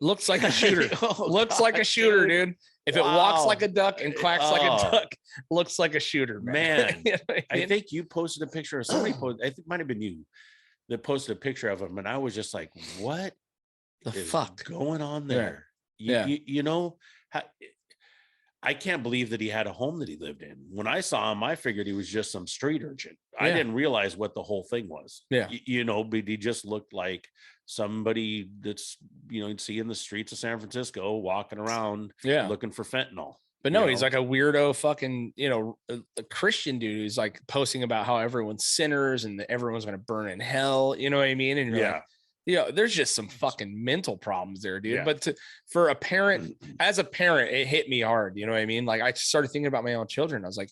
Looks like a shooter. Looks like a shooter, dude. If it walks like a duck and quacks like a duck, looks like a shooter, man. You know what I mean? I think you posted a picture, or somebody posted, I think it might have been you that posted a picture of him, and I was just like, what the is fuck going on there? You know, I can't believe that he had a home that he lived in. When I saw him, I figured he was just some street urchin. I didn't realize what the whole thing was. You know, but he just looked like somebody that's, you know, you'd see in the streets of San Francisco walking around looking for fentanyl. But no, he's like a weirdo fucking, you know, a Christian dude who's like posting about how everyone's sinners and that everyone's going to burn in hell. You know what I mean? And you're like, you know, there's just some fucking mental problems there, dude. But for a parent, as a parent, it hit me hard. You know what I mean? Like I started thinking about my own children. I was like,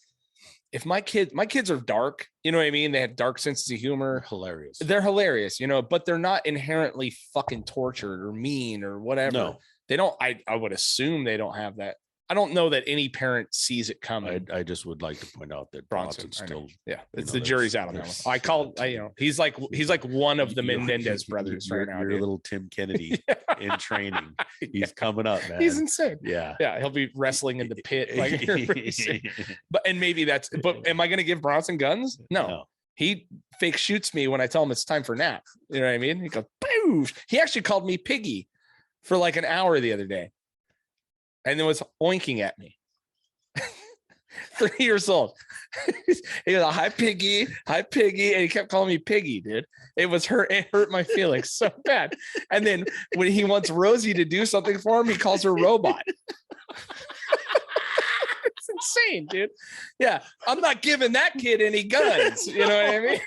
if my kids are dark, you know what I mean? They have dark senses of humor. They're hilarious, you know, but they're not inherently fucking tortured or mean or whatever. No. They don't, I would assume they don't have that. I don't know that any parent sees it coming. I just would like to point out that Bronson still, it's the jury's out on that one. You know, he's like one of the Menendez brothers right now. You're a little Tim Kennedy in training. He's coming up, man. He's insane. Yeah. He'll be wrestling in the pit. Like, but maybe that's. But am I going to give Bronson guns? No. He fake shoots me when I tell him it's time for nap. You know what I mean? He goes, boof. He actually called me Piggy for like an hour the other day. And then was oinking at me. 3 years old. He goes, hi, Piggy. Hi, Piggy. And he kept calling me Piggy, dude. It hurt my feelings so bad. And then when he wants Rosie to do something for him, he calls her Robot. It's insane, dude. Yeah. I'm not giving that kid any guns. You know what I mean?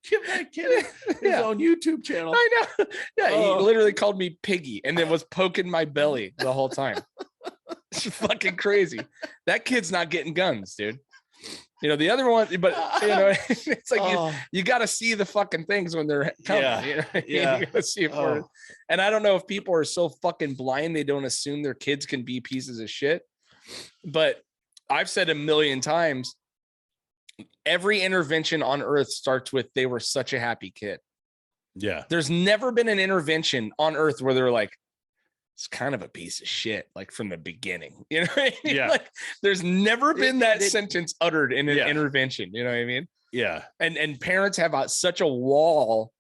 Give that kid his own YouTube channel. I know. Yeah, he literally called me Piggy and then was poking my belly the whole time. It's fucking crazy. That kid's not getting guns, dude. You know, the other one, but you know, it's like you got to see the fucking things when they're coming. You know what I mean? You gotta see it for it. And I don't know if people are so fucking blind they don't assume their kids can be pieces of shit. But I've said a million times, every intervention on earth starts with they were such a happy kid. Yeah. There's never been an intervention on earth where they're like, it's kind of a piece of shit, like from the beginning. You know what I mean? Yeah. Like there's never been that sentence uttered in an intervention. You know what I mean? Yeah. And parents have such a wall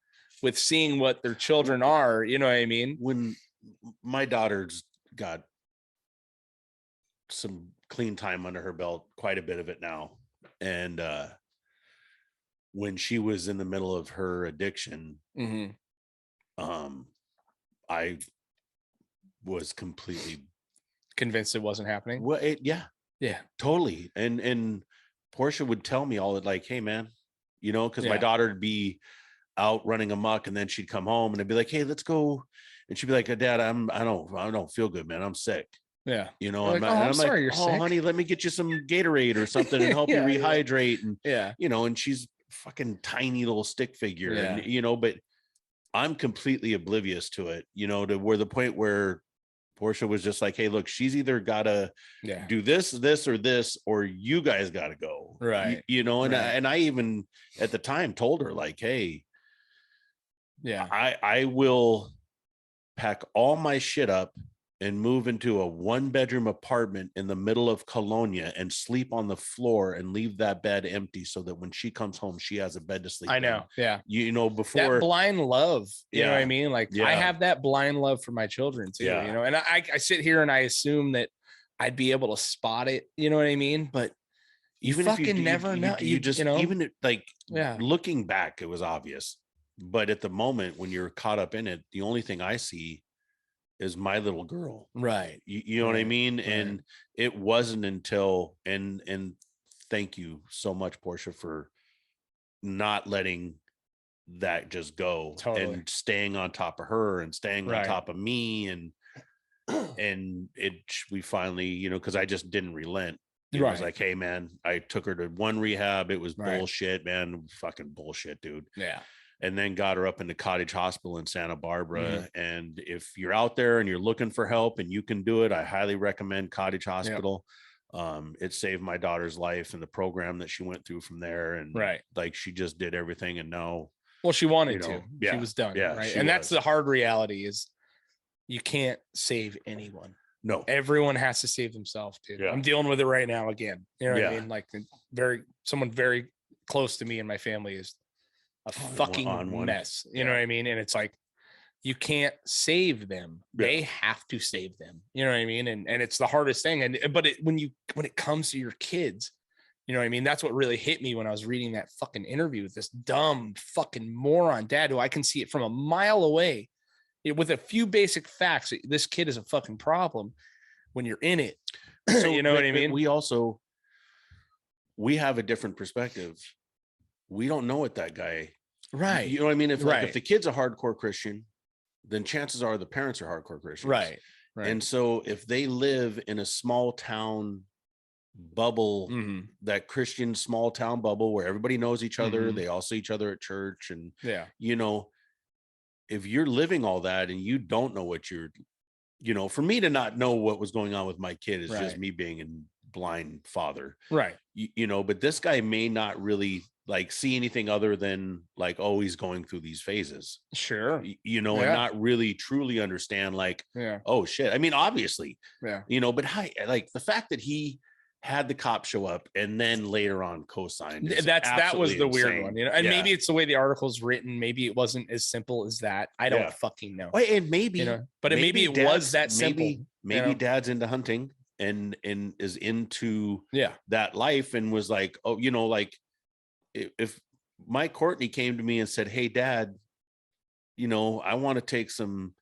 with seeing what their children are. You know what I mean? When my daughter's got some clean time under her belt, quite a bit of it now. And when she was in the middle of her addiction, I was completely convinced it wasn't happening. Well, yeah, totally. And Portia would tell me all that, like, hey man, you know, because my daughter would be out running amok, and then she'd come home and I'd be like, hey, let's go. And she'd be like, Dad, I don't feel good, man. I'm sick. Yeah. You know, like, I'm sorry, you're sick. Honey, let me get you some Gatorade or something and help you rehydrate. And you know, and she's fucking tiny little stick figure. And you know, but I'm completely oblivious to it, you know, to where the point where Portia was just like, hey, look, she's either gotta do this, or you guys gotta go. Right. You know, and I even at the time told her, like, hey, I will pack all my shit up and move into a 1-bedroom apartment in the middle of Colonia and sleep on the floor and leave that bed empty so that when she comes home, she has a bed to sleep. I know. In. Yeah. You know, before that blind love, you know what I mean? Like I have that blind love for my children too, you know, and I sit here and I assume that I'd be able to spot it. You know what I mean? But even fucking if you never know. You just, you know, even like looking back, it was obvious. But at the moment when you're caught up in it, the only thing I see is my little girl. Right. You know what I mean? Right. And it wasn't until, and thank you so much, Portia, for not letting that just go and staying on top of her and staying on top of me. And we finally, you know, cause I just didn't relent. It was like, hey man, I took her to one rehab. It was bullshit, man. Fucking bullshit, dude. Yeah. And then got her up into Cottage Hospital in Santa Barbara. And if you're out there and you're looking for help and you can do it, I highly recommend Cottage Hospital. It saved my daughter's life and the program that she went through from there. And like, she just did everything. And now, well, she wanted to, she was done. And that's the hard reality is you can't save anyone. No. Everyone has to save themselves, dude. Yeah. I'm dealing with it right now again. You know what I mean? Like someone very close to me and my family is a fucking mess. You know what I mean? And it's like, you can't save them. They have to save them. You know what I mean? And it's the hardest thing. But when it comes to your kids, you know what I mean? That's what really hit me when I was reading that fucking interview with this dumb fucking moron dad who I can see it from a mile away with a few basic facts. This kid is a fucking problem when you're in it. So you know what I mean? We have a different perspective. We don't know what that guy, right? You know what I mean? If if the kid's a hardcore Christian, then chances are the parents are hardcore Christians. Right. And so if they live in a small town bubble, that Christian small town bubble where everybody knows each other, they all see each other at church. And, you know, if you're living all that and you don't know what you're, you know, for me to not know what was going on with my kid is just me being a blind father. Right. You know, but this guy may not really like see anything other than like, oh, he's going through these phases. Sure. You know, and not really truly understand like, oh shit. I mean, obviously, you know, but like the fact that he had the cop show up and then later on co-signed. That was the weird insane. one, you know, and maybe it's the way the article's written. Maybe it wasn't as simple as that. I don't fucking know. Well, and maybe, you know, but maybe it was that simple. Maybe you know? Dad's into hunting and is into that life and was like, oh, you know, like if Mike Courtney came to me and said, hey, Dad, you know, I want to take some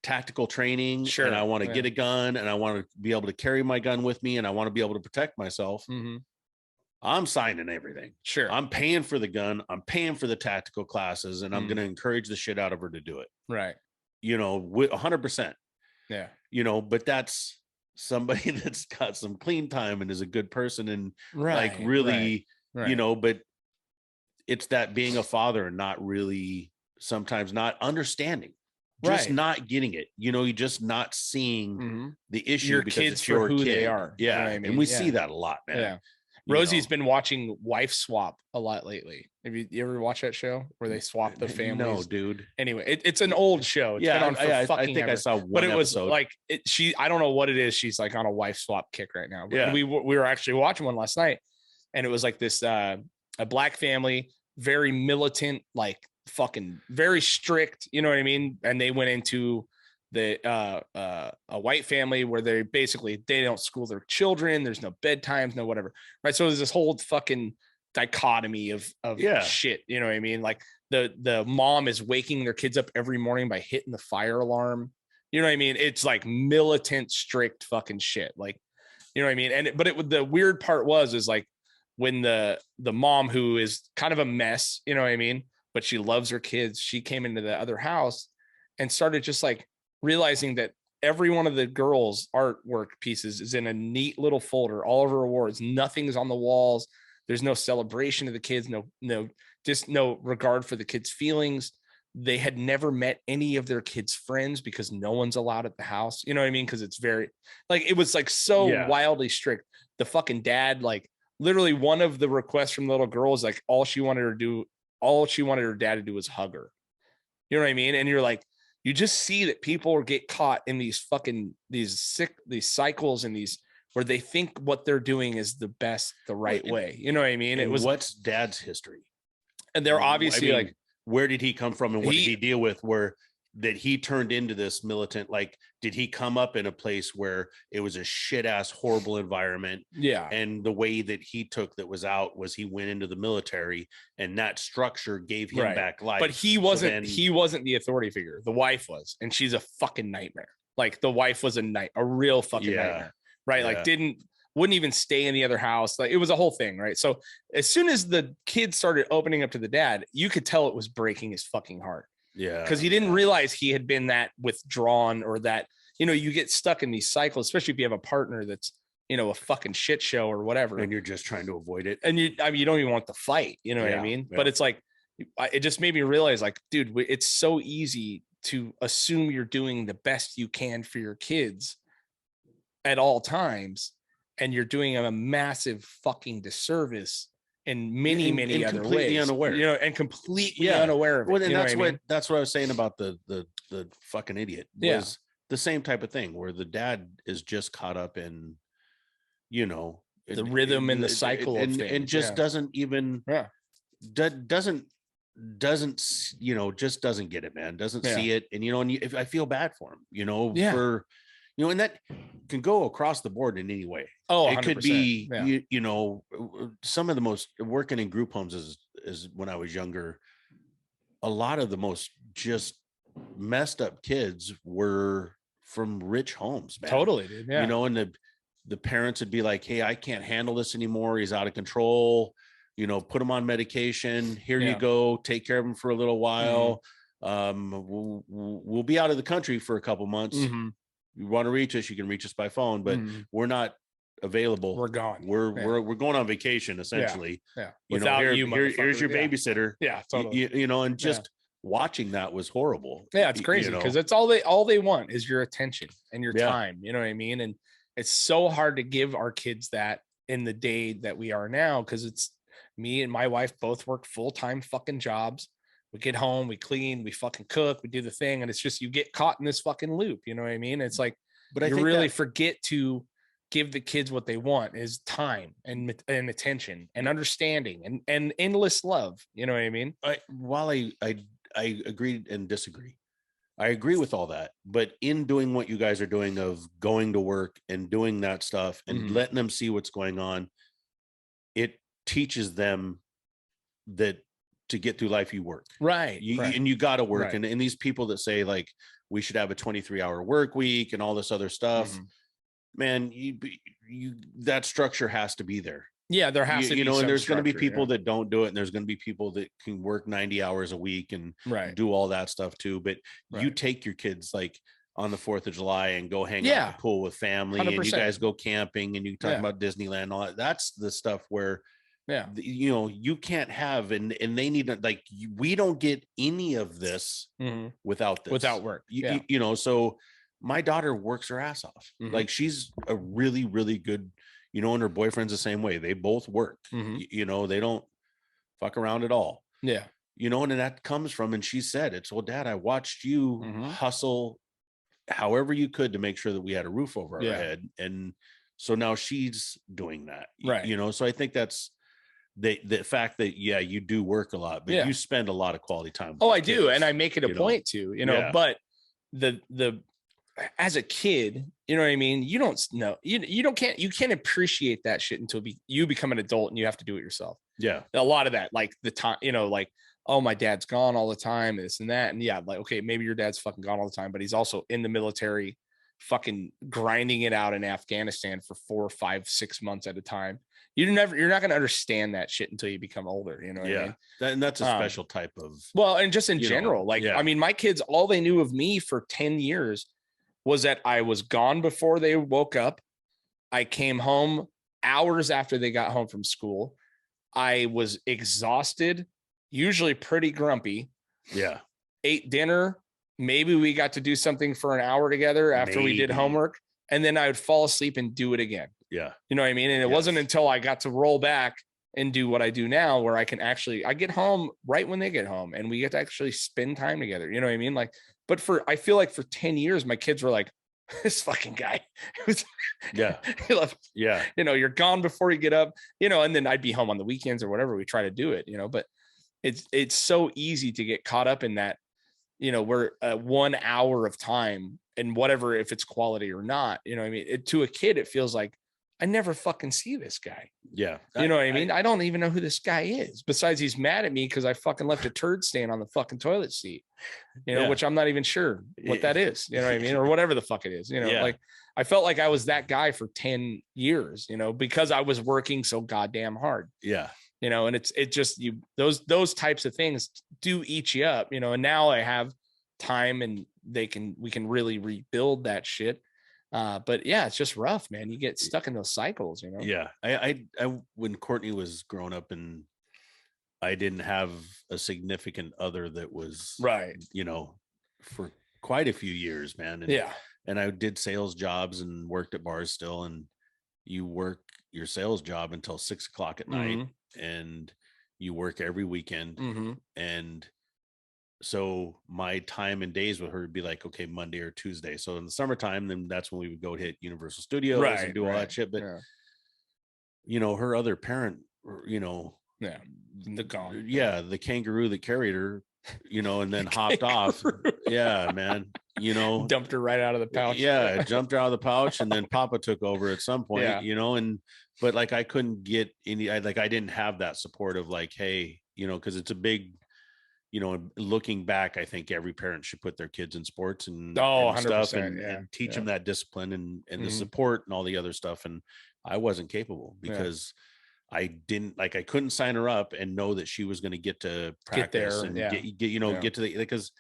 tactical training and I want to get a gun and I want to be able to carry my gun with me and I want to be able to protect myself. I'm signing everything. Sure. I'm paying for the gun. I'm paying for the tactical classes and I'm going to encourage the shit out of her to do it. Right. You know, 100%. Yeah. You know, but that's somebody that's got some clean time and is a good person and like really, you know, but it's that being a father and not really sometimes not understanding. Just not getting it, you know, you're just not seeing the issue your because kids it's your for who kid. they are. Yeah. You know what I mean? And we see that a lot, man. Yeah. Rosie's been watching Wife Swap a lot lately. Have you ever watched that show where they swap the families? No, dude. Anyway, it's an old show. It's been on for I fucking think ever. I saw one but it was episode. like I don't know what it is. She's like on a wife swap kick right now. But we were actually watching one last night, and it was like this a black family, very militant, like fucking very strict, you know what I mean? And they went into a white family where they don't school their children. There's no bedtimes, no whatever. Right. So there's this whole fucking dichotomy of shit. You know what I mean? Like the mom is waking their kids up every morning by hitting the fire alarm. You know what I mean? It's like militant, strict fucking shit. Like, you know what I mean? But the weird part is like when the mom, who is kind of a mess, you know what I mean? But she loves her kids. She came into the other house and started just like realizing that every one of the girls' artwork pieces is in a neat little folder, all of her awards. Nothing's on the walls. There's no celebration of the kids. Just no regard for the kids' feelings. They had never met any of their kids' friends because no one's allowed at the house. You know what I mean? Because it's very like, it was like so wildly strict. The fucking dad, like literally one of the requests from the little girl is like, all she wanted her dad to do was hug her. You know what I mean? And you're like, you just see that people get caught in these cycles and these where they think what they're doing is the right way. You know what I mean? It was what's Dad's history. And they're obviously like, where did he come from and what did he deal with that he turned into this militant? Like, did he come up in a place where it was a shit ass horrible environment? Yeah. And the way that he took that was out was he went into the military and that structure gave him back life. But he wasn't the authority figure. The wife was, and she's a fucking nightmare. Like the wife was a real fucking nightmare. Right. Like wouldn't even stay in the other house. Like it was a whole thing. Right. So as soon as the kids started opening up to the dad, you could tell it was breaking his fucking heart. Yeah. Because he didn't realize he had been that withdrawn or that, you know, you get stuck in these cycles, especially if you have a partner that's, you know, a fucking shit show or whatever. And you're just trying to avoid it. And you don't even want the fight. You know what I mean? Yeah. But it's like, it just made me realize like, dude, it's so easy to assume you're doing the best you can for your kids at all times. And you're doing a massive fucking disservice in many other completely ways, unaware, you know, and completely unaware of it. Well, and that's what I was saying about the fucking idiot was the same type of thing where the dad is just caught up in, the rhythm and the cycle of things, and just doesn't even, doesn't just doesn't get it, man. Doesn't see it. And, and if I feel bad for him, for, and that can go across the board in any way. Oh, it 100%. could be, some of the most working in group homes is when I was younger, a lot of the most just messed up kids were from rich homes, man. Totally, dude. Yeah. And the parents would be like, hey, I can't handle this anymore. He's out of control. Put him on medication. Here you go. Take care of him for a little while. We'll be out of the country for a couple months. You want to reach us, you can reach us by phone, but we're not available. We're gone. We're going on vacation, essentially. Yeah. Without here's your babysitter. Yeah, totally. And just watching that was horrible. Yeah, it's crazy because it's all they want is your attention and your time. You know what I mean? And it's so hard to give our kids that in the day that we are now, because it's me and my wife both work full-time fucking jobs. We get home, we clean, we fucking cook, we do the thing. And it's just, you get caught in this fucking loop. You know what I mean? It's like, but you really forget to give the kids what they want is time and attention and understanding and endless love. You know what I mean? While I agree and disagree. I agree with all that, but in doing what you guys are doing of going to work and doing that stuff and letting them see what's going on, it teaches them that to get through life, you work. Right. And you got to work. Right. And these people that say like, we should have a 23-hour work week and all this other stuff, man, you that structure has to be there. Yeah, there has to be, and there's going to be people that don't do it, and there's going to be people that can work 90 hours a week and do all that stuff too. But you take your kids like on the 4th of July and go hang out at the pool with family, 100%. And you guys go camping and you talk about Disneyland and all that. That's the stuff where you can't have, and they need to, like, we don't get any of this without work. So my daughter works her ass off. Like, she's a really, really good, and her boyfriend's the same way. They both work. They don't fuck around at all. Yeah. And that comes from, and she said, it's, well, Dad, I watched you hustle however you could to make sure that we had a roof over our head. And so now she's doing that. Right. So I think that's the fact that, you do work a lot, but you spend a lot of quality time. Oh, I do. And I make it a point to, but the as a kid, you know what I mean? You don't know, you can't appreciate that shit until you become an adult and you have to do it yourself. Yeah. A lot of that, like the time, like, oh, my dad's gone all the time, this and that. And like, okay, maybe your dad's fucking gone all the time, but he's also in the military fucking grinding it out in Afghanistan for 4, 5, 6 months at a time. You're not going to understand that shit until you become older. You know what I mean? And that's a special type of, and just in general, I mean, my kids, all they knew of me for 10 years was that I was gone before they woke up. I came home hours after they got home from school. I was exhausted, usually pretty grumpy. Yeah. Ate dinner. Maybe we got to do something for an hour together after we did homework. And then I would fall asleep and do it again. Yeah. You know what I mean? And it wasn't until I got to roll back and do what I do now where I get home right when they get home and we get to actually spend time together. You know what I mean? Like, but I feel like for 10 years, my kids were like, this fucking guy. You're gone before you get up, and then I'd be home on the weekends or whatever. We try to do it, but it's so easy to get caught up in that, we're 1 hour of time and whatever, if it's quality or not, you know what I mean? To a kid, it feels like, I never fucking see this guy. Yeah. You know what I mean? I don't even know who this guy is. Besides, he's mad at me because I fucking left a turd stain on the fucking toilet seat, which I'm not even sure what that is. You know what I mean? Or whatever the fuck it is, like I felt like I was that guy for 10 years, because I was working so goddamn hard. Yeah. And it just, those types of things do eat you up, and now I have time and we can really rebuild that shit. But it's just rough, man. You get stuck in those cycles, Yeah. I when Courtney was growing up and I didn't have a significant other that was for quite a few years, man. And I did sales jobs and worked at bars still. And you work your sales job until 6 o'clock at night and you work every weekend. And so my time and days with her would be like, okay, Monday or Tuesday. So in the summertime, then that's when we would go hit Universal Studios and do all that shit. But her other parent, the kangaroo that carried her, and then hopped off. Yeah, man. Dumped her right out of the pouch. Yeah, jumped out of the pouch, and then Papa took over at some point. But like I couldn't get any. I didn't have that support of like, hey, because it's a big. Looking back, I think every parent should put their kids in sports and stuff and teach them that discipline and the support and all the other stuff. And I wasn't capable because I didn't I couldn't sign her up and know that she was going to get to practice and get to because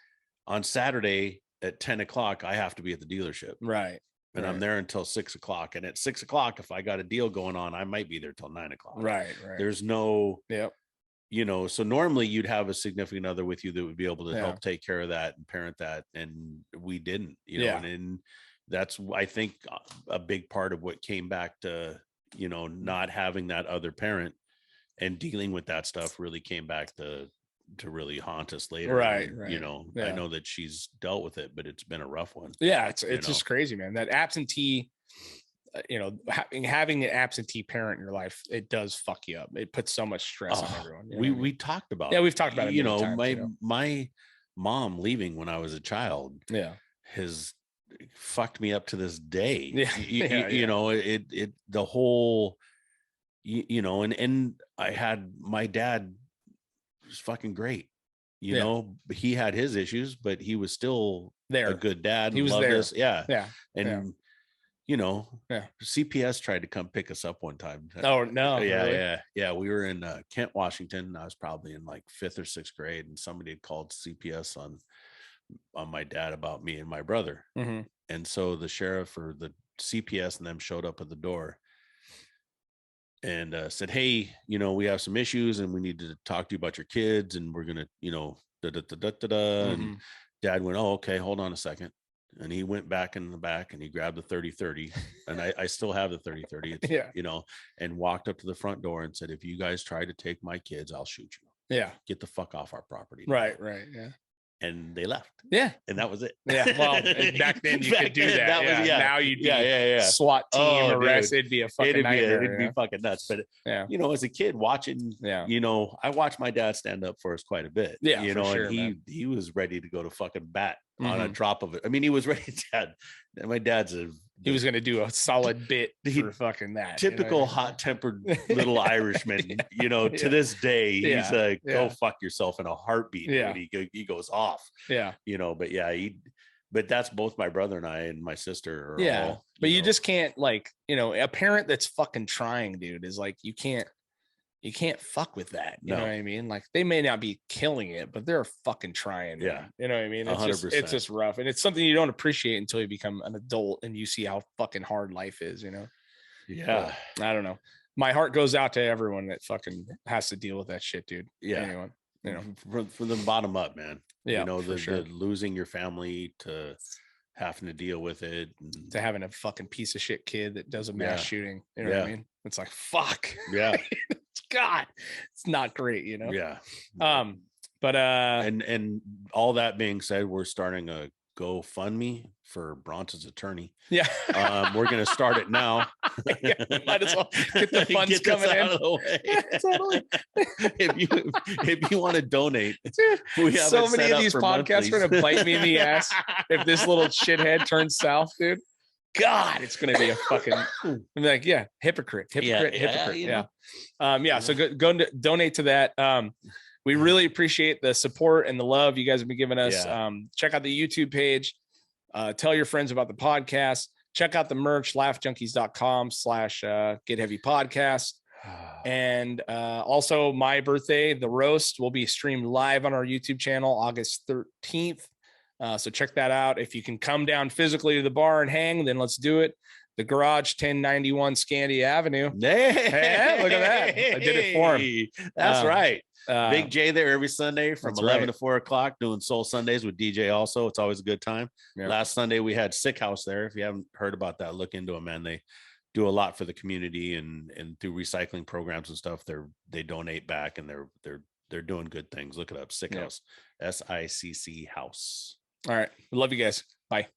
on Saturday at 10 o'clock, I have to be at the dealership. Right. And I'm there until 6 o'clock. And at 6 o'clock, if I got a deal going on, I might be there till 9 o'clock. Right. There's no, so normally you'd have a significant other with you that would be able to help take care of that and parent that. And we didn't, and that's, I think, a big part of what came back to, not having that other parent and dealing with that stuff really came back to really haunt us later. Right. I know that she's dealt with it, but it's been a rough one. Yeah. It's just crazy, man. That absentee, having an absentee parent in your life, it does fuck you up. It puts so much stress on everyone. We talked about we've talked about it. My mom leaving when I was a child has fucked me up to this day. It the whole and I had my dad was fucking great. He had his issues, but he was still a good dad. He was there. And CPS tried to come pick us up one time. Oh no. Yeah. We were in Kent, Washington. I was probably in like 5th or 6th grade, and somebody had called CPS on my dad about me and my brother. And so the sheriff or the CPS and them showed up at the door and said, hey, you have some issues and we need to talk to you about your kids, and we're gonna, and Dad went, oh, okay, hold on a second. And he went back in the back and he grabbed the 30-30, and I still have the 30-30, and walked up to the front door and said, if you guys try to take my kids, I'll shoot you. Yeah. Get the fuck off our property. Right. Yeah. And they left. Yeah. And that was it. Yeah. Well, back then you could do that. Now you'd be SWAT team arrest. It'd be a fucking nightmare. It'd be fucking nuts. But as a kid watching, I watched my dad stand up for us quite a bit. Yeah. And he was ready to go to fucking bat on a drop of it. I mean, he was ready to. My dad's he was going to do a solid bit for fucking that. Typical hot-tempered little Irishman, to this day, he's like, go fuck yourself in a heartbeat. Yeah. He goes off. Yeah. But that's both my brother and I and my sister. But you just can't a parent that's fucking trying, dude, is like, you can't fuck with that. You know what I mean? Like, they may not be killing it, but they're fucking trying. Man. Yeah. You know what I mean? It's 100%. just rough. And it's something you don't appreciate until you become an adult and you see how fucking hard life is, Yeah. But I don't know. My heart goes out to everyone that fucking has to deal with that shit, dude. Yeah. Anyone, from the bottom up, man. Yeah. The losing your family to having to deal with it. To having a fucking piece of shit kid that does a mass shooting. You know what I mean? It's like, fuck. Yeah. God, it's not great, Yeah. But and all that being said, we're starting a GoFundMe for Bronson's attorney. Yeah. We're gonna start it now. Might as well get the funds coming in. Out of the way. Totally. if you want to donate, dude, we have so many of these podcasts are gonna bite me in the ass if this little shithead turns south, dude. God, it's gonna be a fucking. I'm like, hypocrite. Yeah. So go donate to that. We really appreciate the support and the love you guys have been giving us. Check out the YouTube page. Tell your friends about the podcast. Check out the merch, laughjunkies.com/Get Heavy Podcast. And also my birthday, the roast, will be streamed live on our YouTube channel August 13th. So check that out. If you can come down physically to the bar and hang, then let's do it. The Garage, 1091 Scandia Avenue. Hey, look at that. I did it for him. That's right. Big J there every Sunday from 11 to 4 o'clock doing Soul Sundays with DJ also. It's always a good time. Yeah. Last Sunday we had Sick House there. If you haven't heard about that, look into them, man. They do a lot for the community and through recycling programs and stuff. They donate back, and they're they're doing good things. Look it up. Sick House, SICC House. All right. Love you guys. Bye.